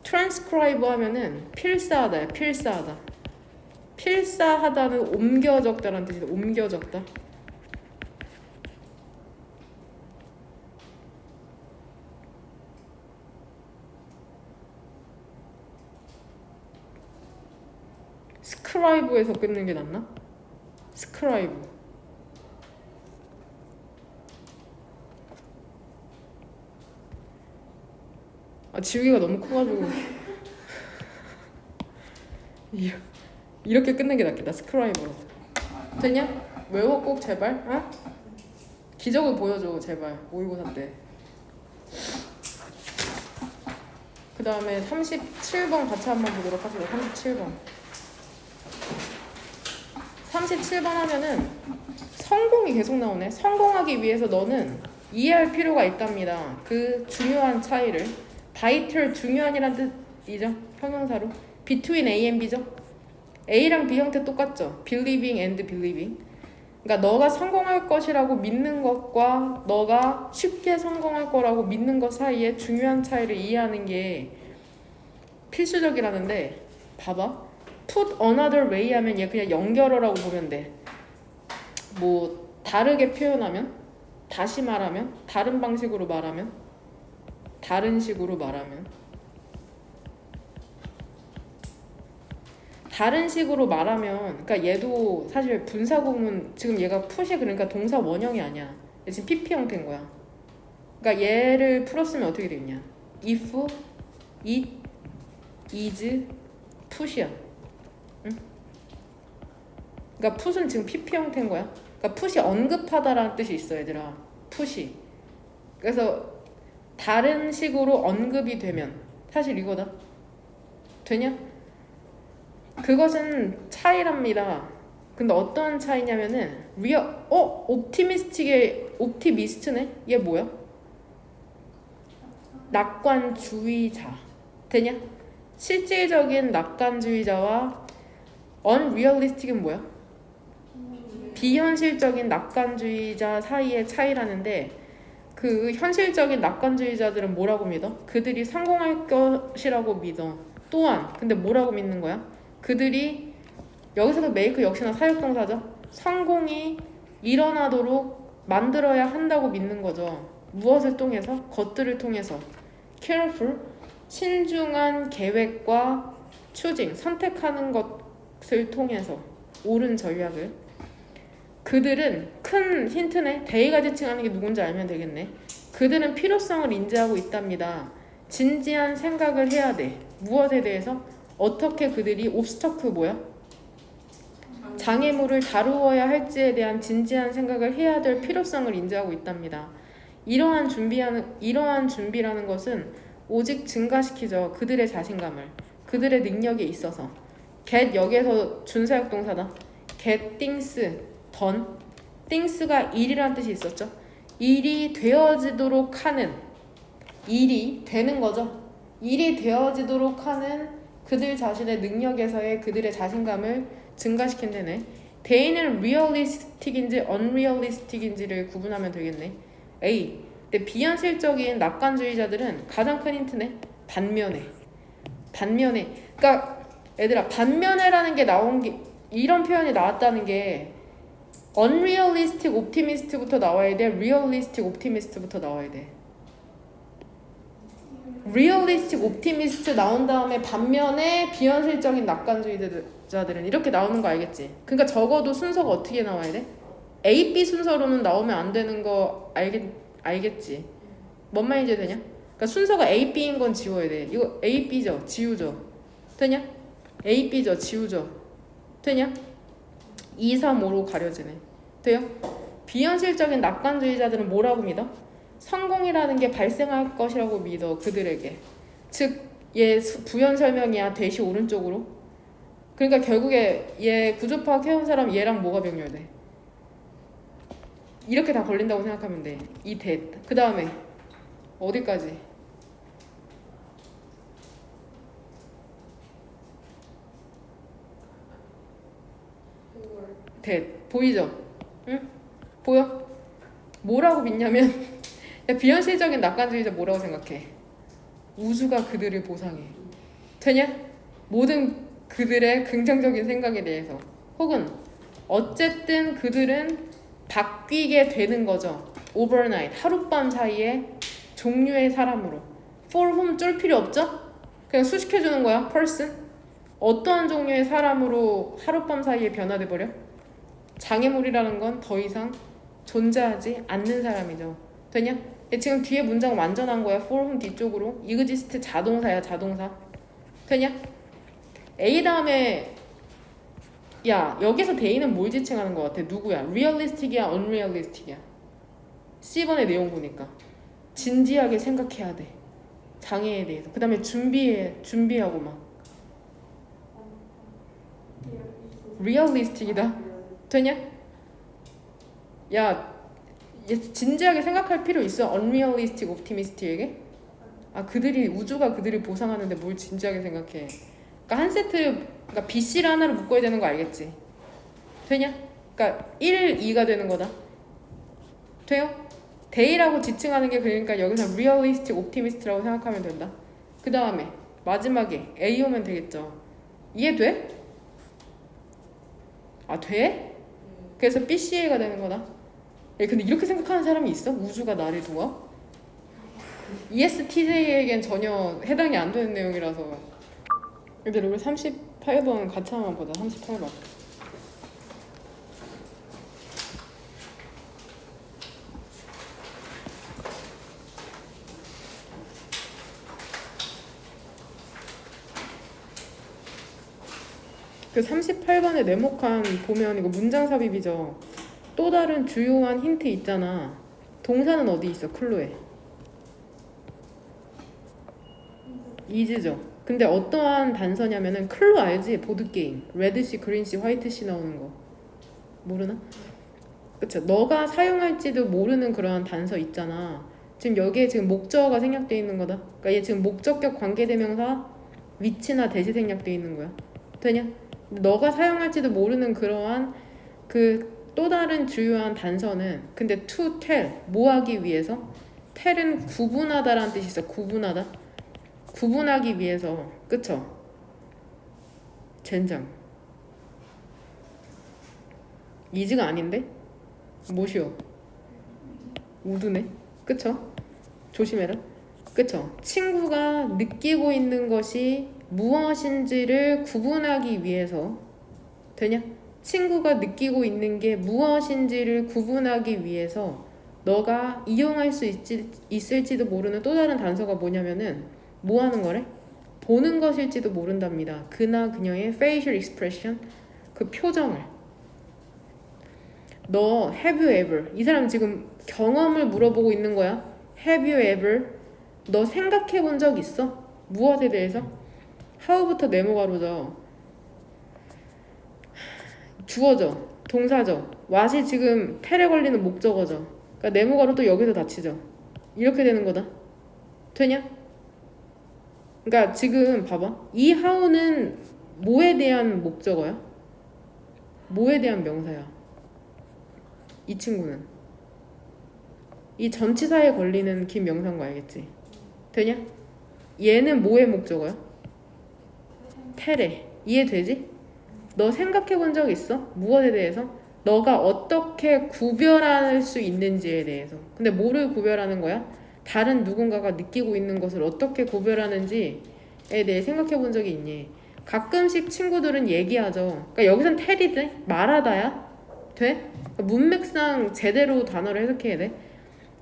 transcribe 하면은 필사하다야. 필사하다는 옮겨 적다라는 뜻이다. 옮겨 적다. 스크라이브에서 끊는 게 낫나? 스크라이브. 아, 지우개가 너무 커가지고 이렇게 끊는 게 낫겠다. 스크라이브로. 되냐? 외워 꼭 제발. 어? 기적을 보여줘 제발. 모의고사 때. 그 다음에 37번 같이 한번 보도록 합시다. 37번. 37번 하면은 성공이 계속 나오네. 성공하기 위해서 너는 이해할 필요가 있답니다. 그 중요한 차이를. vital 중요한이란 뜻이죠. 형용사로. between A and B죠. A랑 B 형태 똑같죠. believing and believing. 그러니까 너가 성공할 것이라고 믿는 것과 너가 쉽게 성공할 거라고 믿는 것 사이에 중요한 차이를 이해하는 게 필수적이라는데 봐봐. put another way 하면 얘 그냥 연결어라고 보면 돼. 뭐 다르게 표현하면, 다시 말하면, 다른 방식으로 말하면, 다른 식으로 말하면, 다른 식으로 말하면, 그러니까 얘도 사실 분사구문, 지금 얘가 put이 그러니까 동사 원형이 아니야. 얘 지금 PP 형태인 거야. 그러니까 얘를 풀었으면 어떻게 되겠냐? if, it, is, put이야. 응? 그러니까 put은 지금 PP 형태인 거야. 그러니까 put이 언급하다라는 뜻이 있어, 얘들아. put이. 그래서 다른 식으로 언급이 되면 사실 이거다. 되냐? 그것은 차이랍니다. 근데 어떤 차이냐면은 옵티미스트네? 얘 뭐야? 낙관주의자. 되냐? 실질적인 낙관주의자와 unrealistic은 뭐야? 비현실적인 낙관주의자 사이의 차이라는데 그 현실적인 낙관주의자들은 뭐라고 믿어? 그들이 성공할 것이라고 믿어. 또한 근데 뭐라고 믿는 거야? 그들이 여기서도 make 역시나 사역동사죠. 성공이 일어나도록 만들어야 한다고 믿는 거죠. 무엇을 통해서? 것들을 통해서. careful, 신중한 계획과 choosing, 선택하는 것을 통해서 옳은 전략을. 그들은 큰 힌트네. 대의가 지칭하는 게 누군지 알면 되겠네. 그들은 필요성을 인지하고 있답니다. 진지한 생각을 해야 돼. 무엇에 대해서? 어떻게 그들이 obstacle 뭐야? 장애물을 다루어야 할지에 대한 진지한 생각을 해야 될 필요성을 인지하고 있답니다. 이러한 준비라는 것은 오직 증가시키죠. 그들의 자신감을. 그들의 능력에 있어서. get 여기에서 준사역 동사다. get things done. things가 일이라는 뜻이 있었죠. 일이 되어지도록 하는, 일이 되는 거죠. 일이 되어지도록 하는 그들 자신의 능력에서의 그들의 자신감을 증가시킨다네. 대인은 realistic인지 unrealistic인지를 구분하면 되겠네. A. 근데 비현실적인 낙관주의자들은 가장 큰 힌트네. 반면에. 그러니까 얘들아, 반면에라는 게 나온 게, 이런 표현이 나왔다는 게 unrealistic optimist부터 나와야 돼. realistic optimist부터 나와야 돼. realistic optimist 나온 다음에 반면에 비현실적인 낙관주의자들은 이렇게 나오는 거 알겠지? 그러니까 적어도 순서가 어떻게 나와야 돼? A, B 순서로는 나오면 안 되는 거 알겠지? 뭔 말인지 되냐? 그러니까 순서가 A, B인 건 지워야 돼. 이거 A, B죠? 지우죠? 되냐? A, B죠? 지우죠? 되냐? 2, 3, 5로 가려지네. 돼요? 비현실적인 낙관주의자들은 뭐라고 믿어? 성공이라는 게 발생할 것이라고 믿어. 그들에게. 즉, 얘 부연 설명이야. 대시 오른쪽으로. 그러니까 결국에 얘 구조파악 해온 사람 얘랑 뭐가 병렬돼? 이렇게 다 걸린다고 생각하면 돼. 이 대. 그 다음에 어디까지? 대. 보이죠? 응? 보여? 뭐라고 믿냐면 야, 비현실적인 낙관주의자 뭐라고 생각해? 우주가 그들을 보상해. 되냐? 모든 그들의 긍정적인 생각에 대해서. 혹은 어쨌든 그들은 바뀌게 되는 거죠. overnight, 하룻밤 사이에 종류의 사람으로. for whom 쫄 필요 없죠? 그냥 수식해주는 거야. person. 어떠한 종류의 사람으로 하룻밤 사이에 변화돼 버려? 장애물이라는 건 더 이상 존재하지 않는 사람이죠. 되냐? 지금 뒤에 문장 완전한 거야. for whom 뒤쪽으로 exist 자동사야 자동사. 되냐? A 다음에 야 여기서 대의는 뭘 지칭하는 것 같아? 누구야? realistic이야 unrealistic이야? C번의 내용 보니까 진지하게 생각해야 돼. 장애에 대해서. 그 다음에 준비하고 막 realistic이다. 되냐? 야 진지하게 생각할 필요 있어? unrealistic optimistic에게? 그들이 우주가 그들이 보상하는데 뭘 진지하게 생각해? 그러니까 한 세트 그러니까 BC를 하나로 묶어야 되는 거 알겠지? 되냐? 그러니까 1, 2가 되는 거다. 돼요? 데이라고 지칭하는 게 그러니까 여기서 realistic optimist라고 생각하면 된다. 그 다음에 마지막에 A 오면 되겠죠. 이해돼? 돼? 그래서 BCA가 되는 거다. 근데 이렇게 생각하는 사람이 있어? 우주가 나를 도와? ESTJ에겐 전혀 해당이 안 되는 내용이라서. 근데 우리 38번 같이 한번 보자. 38번. 그 38번의 네모칸 보면 이거 문장 삽입이죠. 또 다른 주요한 힌트 있잖아. 동사는 어디 있어? 클로에. 이즈죠. 근데 어떠한 단서냐면은 클로 알지? 보드게임. 레드씨, 그린씨, 화이트씨 나오는 거. 모르나? 그쵸. 너가 사용할지도 모르는 그러한 단서 있잖아. 지금 여기에 지금 목적어가 생략되어 있는 거다. 그러니까 얘 지금 목적격 관계대명사 위치나 대시 생략되어 있는 거야. 되냐? 너가 사용할지도 모르는 그러한 그 또 다른 주요한 단서는 근데 to tell 뭐 하기 위해서? tell은 구분하다라는 뜻이 있어. 구분하다. 구분하기 위해서. 그쵸? 젠장. 이즈가 아닌데? 뭐시오? 우드네? 그쵸? 조심해라. 그쵸? 친구가 느끼고 있는 것이 무엇인지를 구분하기 위해서. 되냐? 친구가 느끼고 있는 게 무엇인지를 구분하기 위해서 너가 이용할 수 있을지도 모르는 또 다른 단서가 뭐냐면은 뭐 하는 거래? 보는 것일지도 모른답니다. 그나 그녀의 facial expression, 그 표정을. 너 have you ever? 이 사람 지금 경험을 물어보고 있는 거야. have you ever? 너 생각해 본 적 있어? 무엇에 대해서? how부터 네모가로죠. 주어죠. 동사죠. what이 지금 텔에 걸리는 목적어죠. 그러니까 네모가로 또 여기서 닫히죠. 이렇게 되는 거다. 되냐? 그러니까 지금 봐봐. 이 how는 뭐에 대한 목적어야? 뭐에 대한 명사야? 이 친구는 이 전치사에 걸리는 긴 명사인 거 알겠지? 되냐? 얘는 뭐의 목적어야? 텔에. 이해되지? 너 생각해 본 적 있어? 무엇에 대해서? 너가 어떻게 구별할 수 있는지에 대해서. 근데 뭐를 구별하는 거야? 다른 누군가가 느끼고 있는 것을 어떻게 구별하는지에 대해 생각해 본 적이 있니? 가끔씩 친구들은 얘기하죠. 그러니까 여기선 텔이 돼? 말하다야? 돼? 그러니까 문맥상 제대로 단어를 해석해야 돼.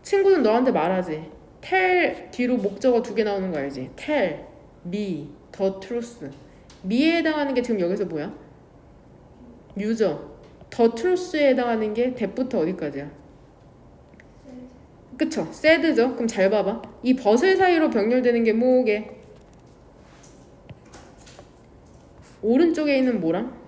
친구는 너한테 말하지. 텔 뒤로 목적어 2개 나오는 거 알지? 텔, 미, 더 트루스. 미에 해당하는 게 지금 여기서 뭐야? 유저. 더 트루스에 해당하는 게 대부터 어디까지야? 그쵸? 새드죠? 그럼 잘 봐봐. 이 벗을 사이로 병렬되는 게 뭐게? 오른쪽에 있는 뭐랑?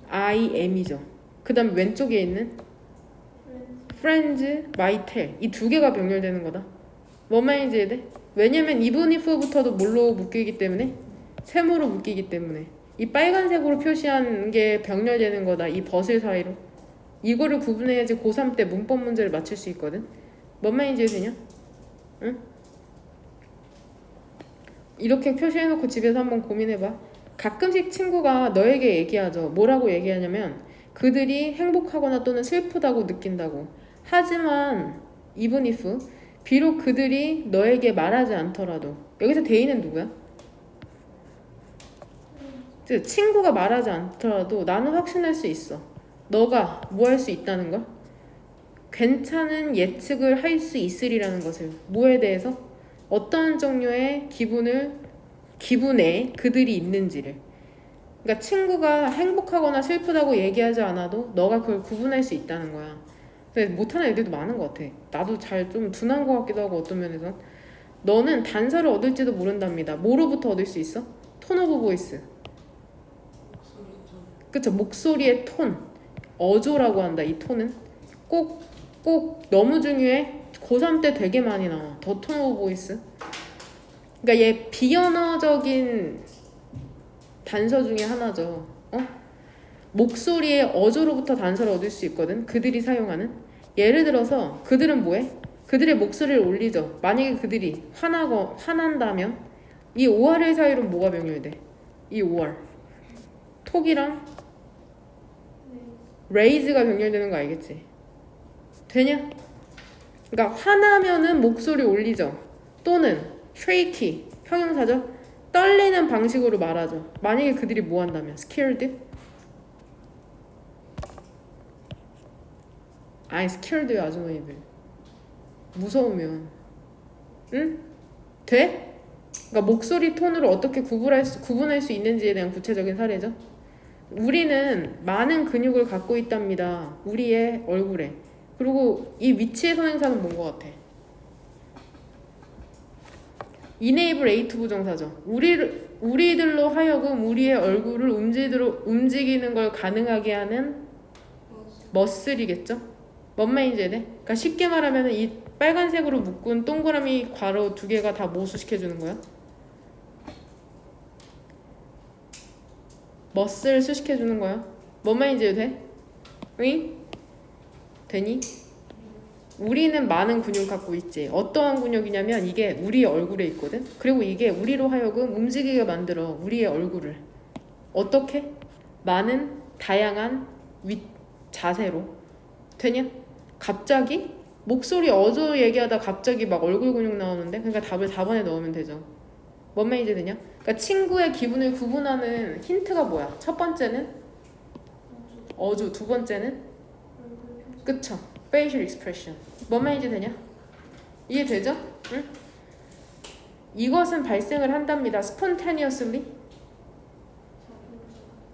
I am이죠. 그 다음에 왼쪽에 있는 friends, my tell. 이 2개가 병렬되는 거다. 뭔 말인지 이해돼? 왜냐면 even if부터도 뭘로 묶이기 때문에? 세모로 묶이기 때문에. 이 빨간색으로 표시한 게 병렬되는 거다. 이 벗을 사이로. 이거를 구분해야지 고3 때 문법 문제를 맞출 수 있거든. 뭔 말인지 이해되냐? 응? 이렇게 표시해놓고 집에서 한번 고민해봐. 가끔씩 친구가 너에게 얘기하죠. 뭐라고 얘기하냐면 그들이 행복하거나 또는 슬프다고 느낀다고. 하지만 even if 비록 그들이 너에게 말하지 않더라도. 여기서 대인은 누구야? 즉 친구가 말하지 않더라도 나는 확신할 수 있어. 너가 뭐 할 수 있다는 걸? 괜찮은 예측을 할 수 있으리라는 것을. 뭐에 대해서? 어떤 종류의 기분에 그들이 있는지를. 그러니까 친구가 행복하거나 슬프다고 얘기하지 않아도 너가 그걸 구분할 수 있다는 거야. 근데 못하는 애들도 많은 것 같아. 나도 잘 좀 둔한 것 같기도 하고 어떤 면에선. 너는 단서를 얻을지도 모른답니다. 뭐로부터 얻을 수 있어? 톤 오브 보이스. 그쵸? 목소리의 톤. 어조라고 한다. 이 톤은 꼭 너무 중요해. 고3 때 되게 많이 나와. 더 톤 오브 보이스. 그러니까 얘 비언어적인 단서 중에 하나죠. 목소리의 어조로부터 단서를 얻을 수 있거든. 그들이 사용하는. 예를 들어서 그들은 뭐해? 그들의 목소리를 올리죠. 만약에 그들이 화난다면 이 ORL 사이로 뭐가 병렬돼? 이 OR 톡이랑 raise가 병렬되는 거 알겠지? 되냐? 그러니까 화나면은 목소리 올리죠. 또는 shaky 형용사죠. 떨리는 방식으로 말하죠. 만약에 그들이 뭐 한다면 scared? 아니 scared요 아주머니들. 무서우면 응? 돼? 그러니까 목소리 톤으로 어떻게 구분할 수 있는지에 대한 구체적인 사례죠. 우리는 많은 근육을 갖고 있답니다. 우리의 얼굴에. 그리고 이 위치의 선행사는 뭔 것 같아? enable A2 부정사죠. 우리들로 하여금 우리의 얼굴을 움직이는 걸 가능하게 하는 머슬이겠죠? 뭔 말인지 돼? 그러니까 쉽게 말하면 이 빨간색으로 묶은 동그라미 괄호 두 개가 다 뭐 수식해주는 거야? 머슬 수식해주는 거야. 뭔 말인지 돼? 응? 되니? 우리는 많은 근육 갖고 있지. 어떠한 근육이냐면 이게 우리의 얼굴에 있거든. 그리고 이게 우리로 하여금 움직이게 만들어. 우리의 얼굴을. 어떻게? 많은 다양한 자세로. 되냐? 갑자기? 목소리 어조 얘기하다 갑자기 막 얼굴 근육 나오는데? 그러니까 답을 4번에 넣으면 되죠. 뭔 말인지 되냐? 그러니까 친구의 기분을 구분하는 힌트가 뭐야? 첫 번째는 어조, 두 번째는 그쵸? facial expression. 뭔 말인지 되냐? 이해되죠? 응? 이것은 발생을 한답니다. spontaneously.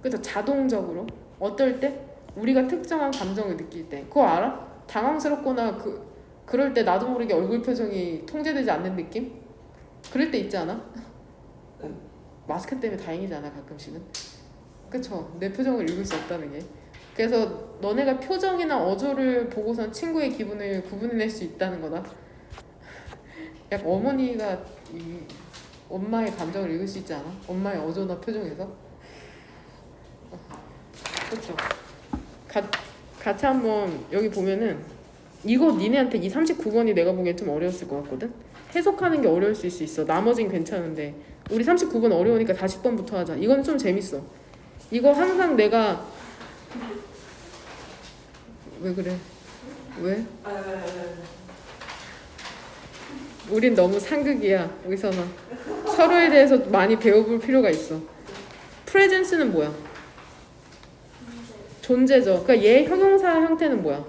그쵸? 자동적으로. 어떨 때? 우리가 특정한 감정을 느낄 때. 그거 알아? 당황스럽거나 그럴 때 나도 모르게 얼굴 표정이 통제되지 않는 느낌? 그럴 때 있지 않아? 마스크 때문에 다행이지 않아 가끔씩은? 그쵸? 내 표정을 읽을 수 없다는 게. 그래서 너네가 표정이나 어조를 보고선 친구의 기분을 구분해낼 수 있다는 거다. 약간 어머니가 이 엄마의 감정을 읽을 수 있지 않아? 엄마의 어조나 표정에서. 그렇죠. 같이 한번 여기 보면은 이거 니네한테 이 39번이 내가 보기엔 좀 어려웠을 것 같거든. 해석하는 게 어려울 수 있어. 나머진 괜찮은데 우리 39번 어려우니까 40번부터 하자. 이건 좀 재밌어. 이거 항상 내가 왜 그래? 왜? 우린 너무 상극이야. 여기서는 서로에 대해서 많이 배워볼 필요가 있어. presence는 뭐야? 존재죠. 그러니까 얘 형용사 형태는 뭐야?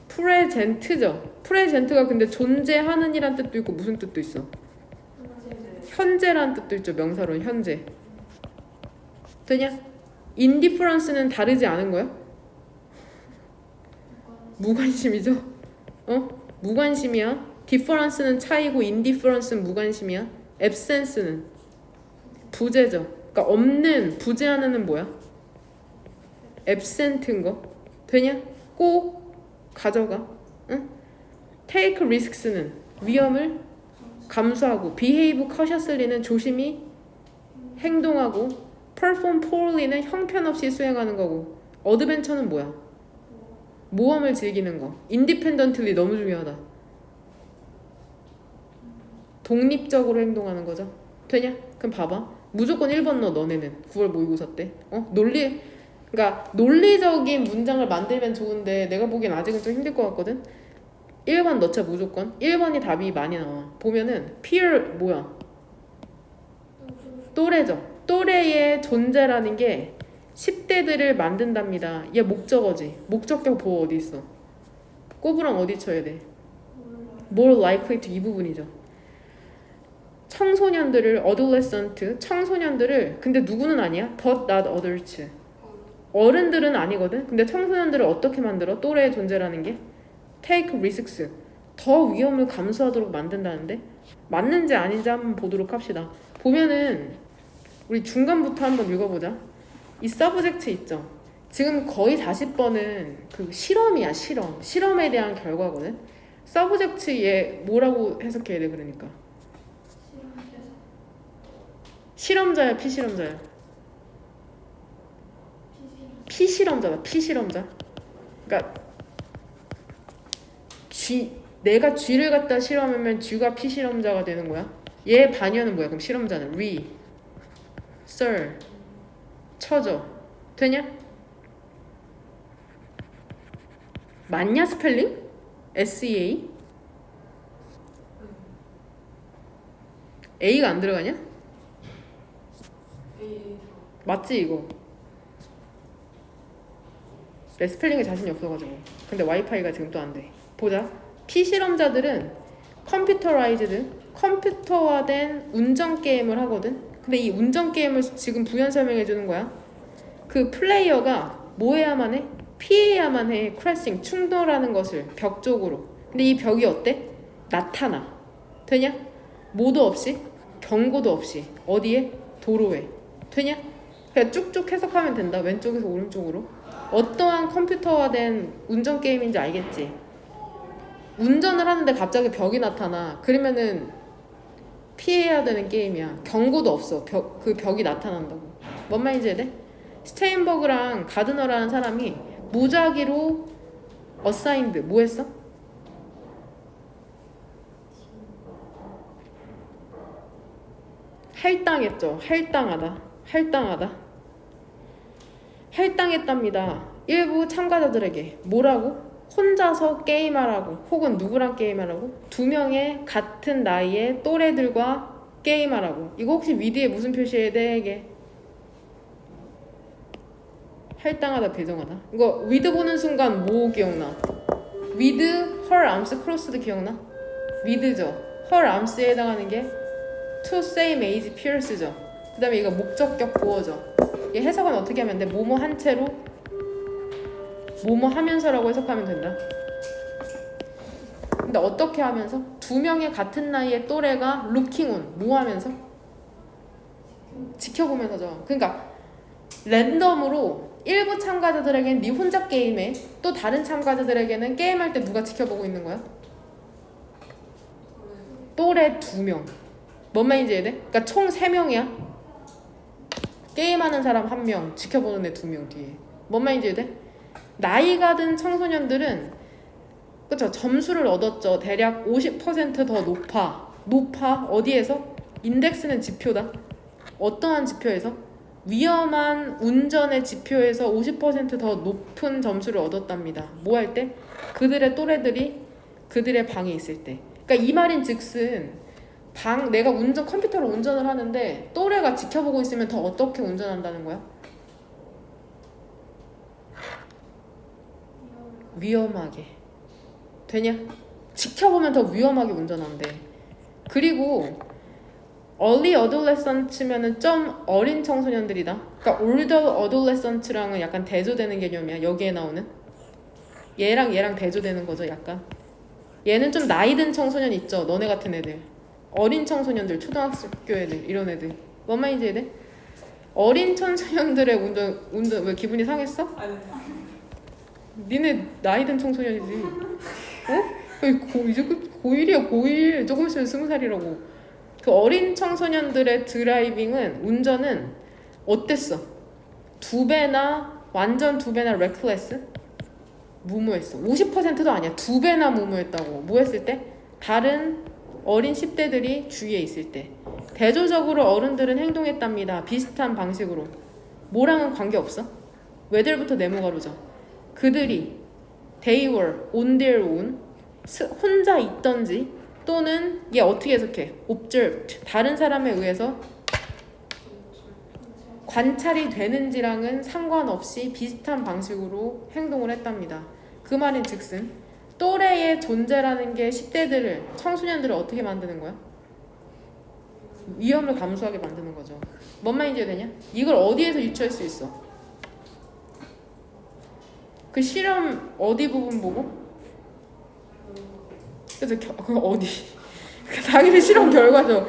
present죠. present가 근데 존재하는 이란 뜻도 있고 무슨 뜻도 있어? 현재란 뜻도 있죠. 명사로는 현재. 되냐? indifference는 다르지 않은 거야? 무관심이죠? 무관심이야. difference는 차이고 indifference는 무관심이야. absence는 부재죠. 그러니까 없는, 부재하는은 뭐야? absent인 거. 되냐? 꼭 가져가. 응? take risks는 위험을 감수하고, behave cautiously는 조심히 행동하고, perform poorly는 형편없이 수행하는 거고, adventure는 뭐야? 모험을 즐기는 거. independently 너무 중요하다. 독립적으로 행동하는 거죠. 되냐? 그럼 봐봐. 무조건 1번 넣어. 너네는 9월 모의고사 때. 논리 그러니까 논리적인 문장을 만들면 좋은데 내가 보기엔 아직은 좀 힘들 것 같거든. 1번 넣자 무조건. 1번이 답이 많이 나와. 보면은 peer 뭐야? 또래죠. 또래의 존재라는 게 10대들을 만든답니다. 얘 목적어지. 목적격 보호 어디 있어? 꼬부랑 어디 쳐야 돼? more likely to 이 부분이죠. 청소년들을 adolescent 청소년들을 근데 누구는 아니야? but not adults. 어른들은 아니거든. 근데 청소년들을 어떻게 만들어? 또래의 존재라는 게 take risks 더 위험을 감수하도록 만든다는데 맞는지 아닌지 한번 보도록 합시다. 보면은 우리 중간부터 한번 읽어보자. 이 서브젝트 있죠. 지금 거의 40번은 그 실험이야. 실험에 대한 결과거든. 서브젝트 얘 뭐라고 해석해야 돼? 그러니까 실험자야 피실험자야? 피실험자다. 피실험자. 그러니까 내가 쥐를 갖다 실험하면 쥐가 피실험자가 되는 거야. 얘 반연은 뭐야? 그럼 실험자는 쳐줘. 되냐? 맞냐 스펠링? SEA? A가 안 들어가냐? 맞지 이거? 내 스펠링에 자신이 없어가지고. 근데 와이파이가 지금 또 안 돼. 보자. 피실험자들은 컴퓨터화된 운전 게임을 하거든. 근데 이 운전 게임을 지금 부연 설명해 주는 거야. 그 플레이어가 뭐 해야만 해? 피해야만 해. 크래싱, 충돌하는 것을 벽 쪽으로. 근데 이 벽이 어때? 나타나. 되냐? 뭐도 없이, 경고도 없이. 어디에? 도로에. 되냐? 그냥 쭉쭉 해석하면 된다. 왼쪽에서 오른쪽으로. 어떠한 컴퓨터화된 운전 게임인지 알겠지? 운전을 하는데 갑자기 벽이 나타나. 그러면은 피해야 되는 게임이야. 경고도 없어. 그 벽이 나타난다고. 뭔 말인지 해야 돼? 스테인버그랑 가드너라는 사람이 무작위로 어사인드 뭐 했어? 할당했죠. 할당했답니다. 일부 참가자들에게 뭐라고? 혼자서 게임하라고 혹은 누구랑 게임하라고? 2명의 같은 나이의 또래들과 게임하라고. 이거 혹시 위드에 무슨 표시해야 돼? 이게 할당하다 배정하다. 이거 위드 보는 순간 뭐 기억나? 위드 her arms crossed 기억나? 위드죠. her arms에 해당하는 게 to same age peers죠. 그 다음에 이거 목적격 보어죠. 얘 해석은 어떻게 하면 돼? 뭐뭐 한 채로 뭐뭐 하면서라고 해석하면 된다. 근데 어떻게 하면서? 2명의 같은 나이의 또래가 looking on 뭐 하면서? 지켜보면서죠. 그러니까 랜덤으로 일부 참가자들에게는 네 혼자 게임해. 또 다른 참가자들에게는 게임할 때 누가 지켜보고 있는 거야? 또래 2명. 뭔 말인지 이해돼? 그러니까 총 3명이야. 게임하는 사람 1명, 지켜보는 애 2명 뒤에. 뭔 말인지 이해돼? 나이가 든 청소년들은 그쵸? 점수를 얻었죠. 대략 50% 더 높아. 어디에서? 인덱스는 지표다. 어떠한 지표에서? 위험한 운전의 지표에서 50% 더 높은 점수를 얻었답니다. 뭐 할 때? 그들의 또래들이 그들의 방에 있을 때. 그러니까 이 말인 즉슨 내가 컴퓨터로 운전을 하는데 또래가 지켜보고 있으면 더 어떻게 운전한다는 거야? 위험하게. 되냐? 지켜보면 더 위험하게 운전한대. 그리고 early adolescent면은 좀 어린 청소년들이다. 그러니까 older adolescent랑은 약간 대조되는 개념이야. 여기에 나오는 얘랑 대조되는 거죠. 약간 얘는 좀 나이 든 청소년 있죠. 너네 같은 애들. 어린 청소년들, 초등학교 애들, 이런 애들. 뭔 말인지 이해돼? 어린 청소년들의 운전 왜 기분이 상했어? 아니. 니네 나이 든 청소년이지. 어? 이제 고1이야 고1. 조금 있으면 20살이라고. 그 어린 청소년들의 드라이빙은 운전은 어땠어? 2배나 완전 2배나 레클레스? 무모했어. 50%도 아니야. 2배나 무모했다고. 뭐 했을 때? 다른 어린 10대들이 주위에 있을 때. 대조적으로 어른들은 행동했답니다. 비슷한 방식으로. 뭐랑은 관계없어? whether부터 네모가로죠. 그들이 they were on their own 혼자 있던지 또는 얘 어떻게 해석해? observed 다른 사람에 의해서 관찰이 되는지랑은 상관없이 비슷한 방식으로 행동을 했답니다. 그 말인 즉슨 또래의 존재라는 게 10대들을 청소년들을 어떻게 만드는 거야? 위험을 감수하게 만드는 거죠. 뭔 말인지 되냐? 이걸 어디에서 유추할 수 있어? 그 실험 어디 부분 보고? 그래서 그 어디? 당연히 실험 결과죠.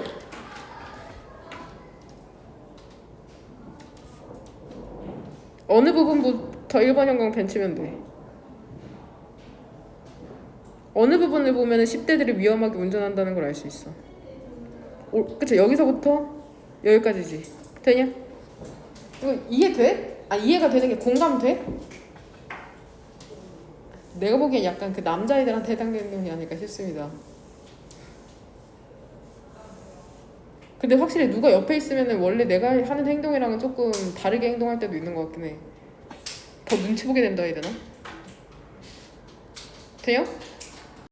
어느 부분부터 1번 형광 펜치면 돼? 어느 부분을 보면 10대들이 위험하게 운전한다는 걸 알 수 있어. 그쵸? 여기서부터 여기까지지. 되냐? 이거 이해돼? 아 이해가 되는 게 공감돼? 내가 보기엔 약간 그 남자애들한테 해당되는 내용이 아닐까 싶습니다. 근데 확실히 누가 옆에 있으면은 원래 내가 하는 행동이랑은 조금 다르게 행동할 때도 있는 것 같긴 해. 더 눈치 보게 된다 해야 되나? 돼요?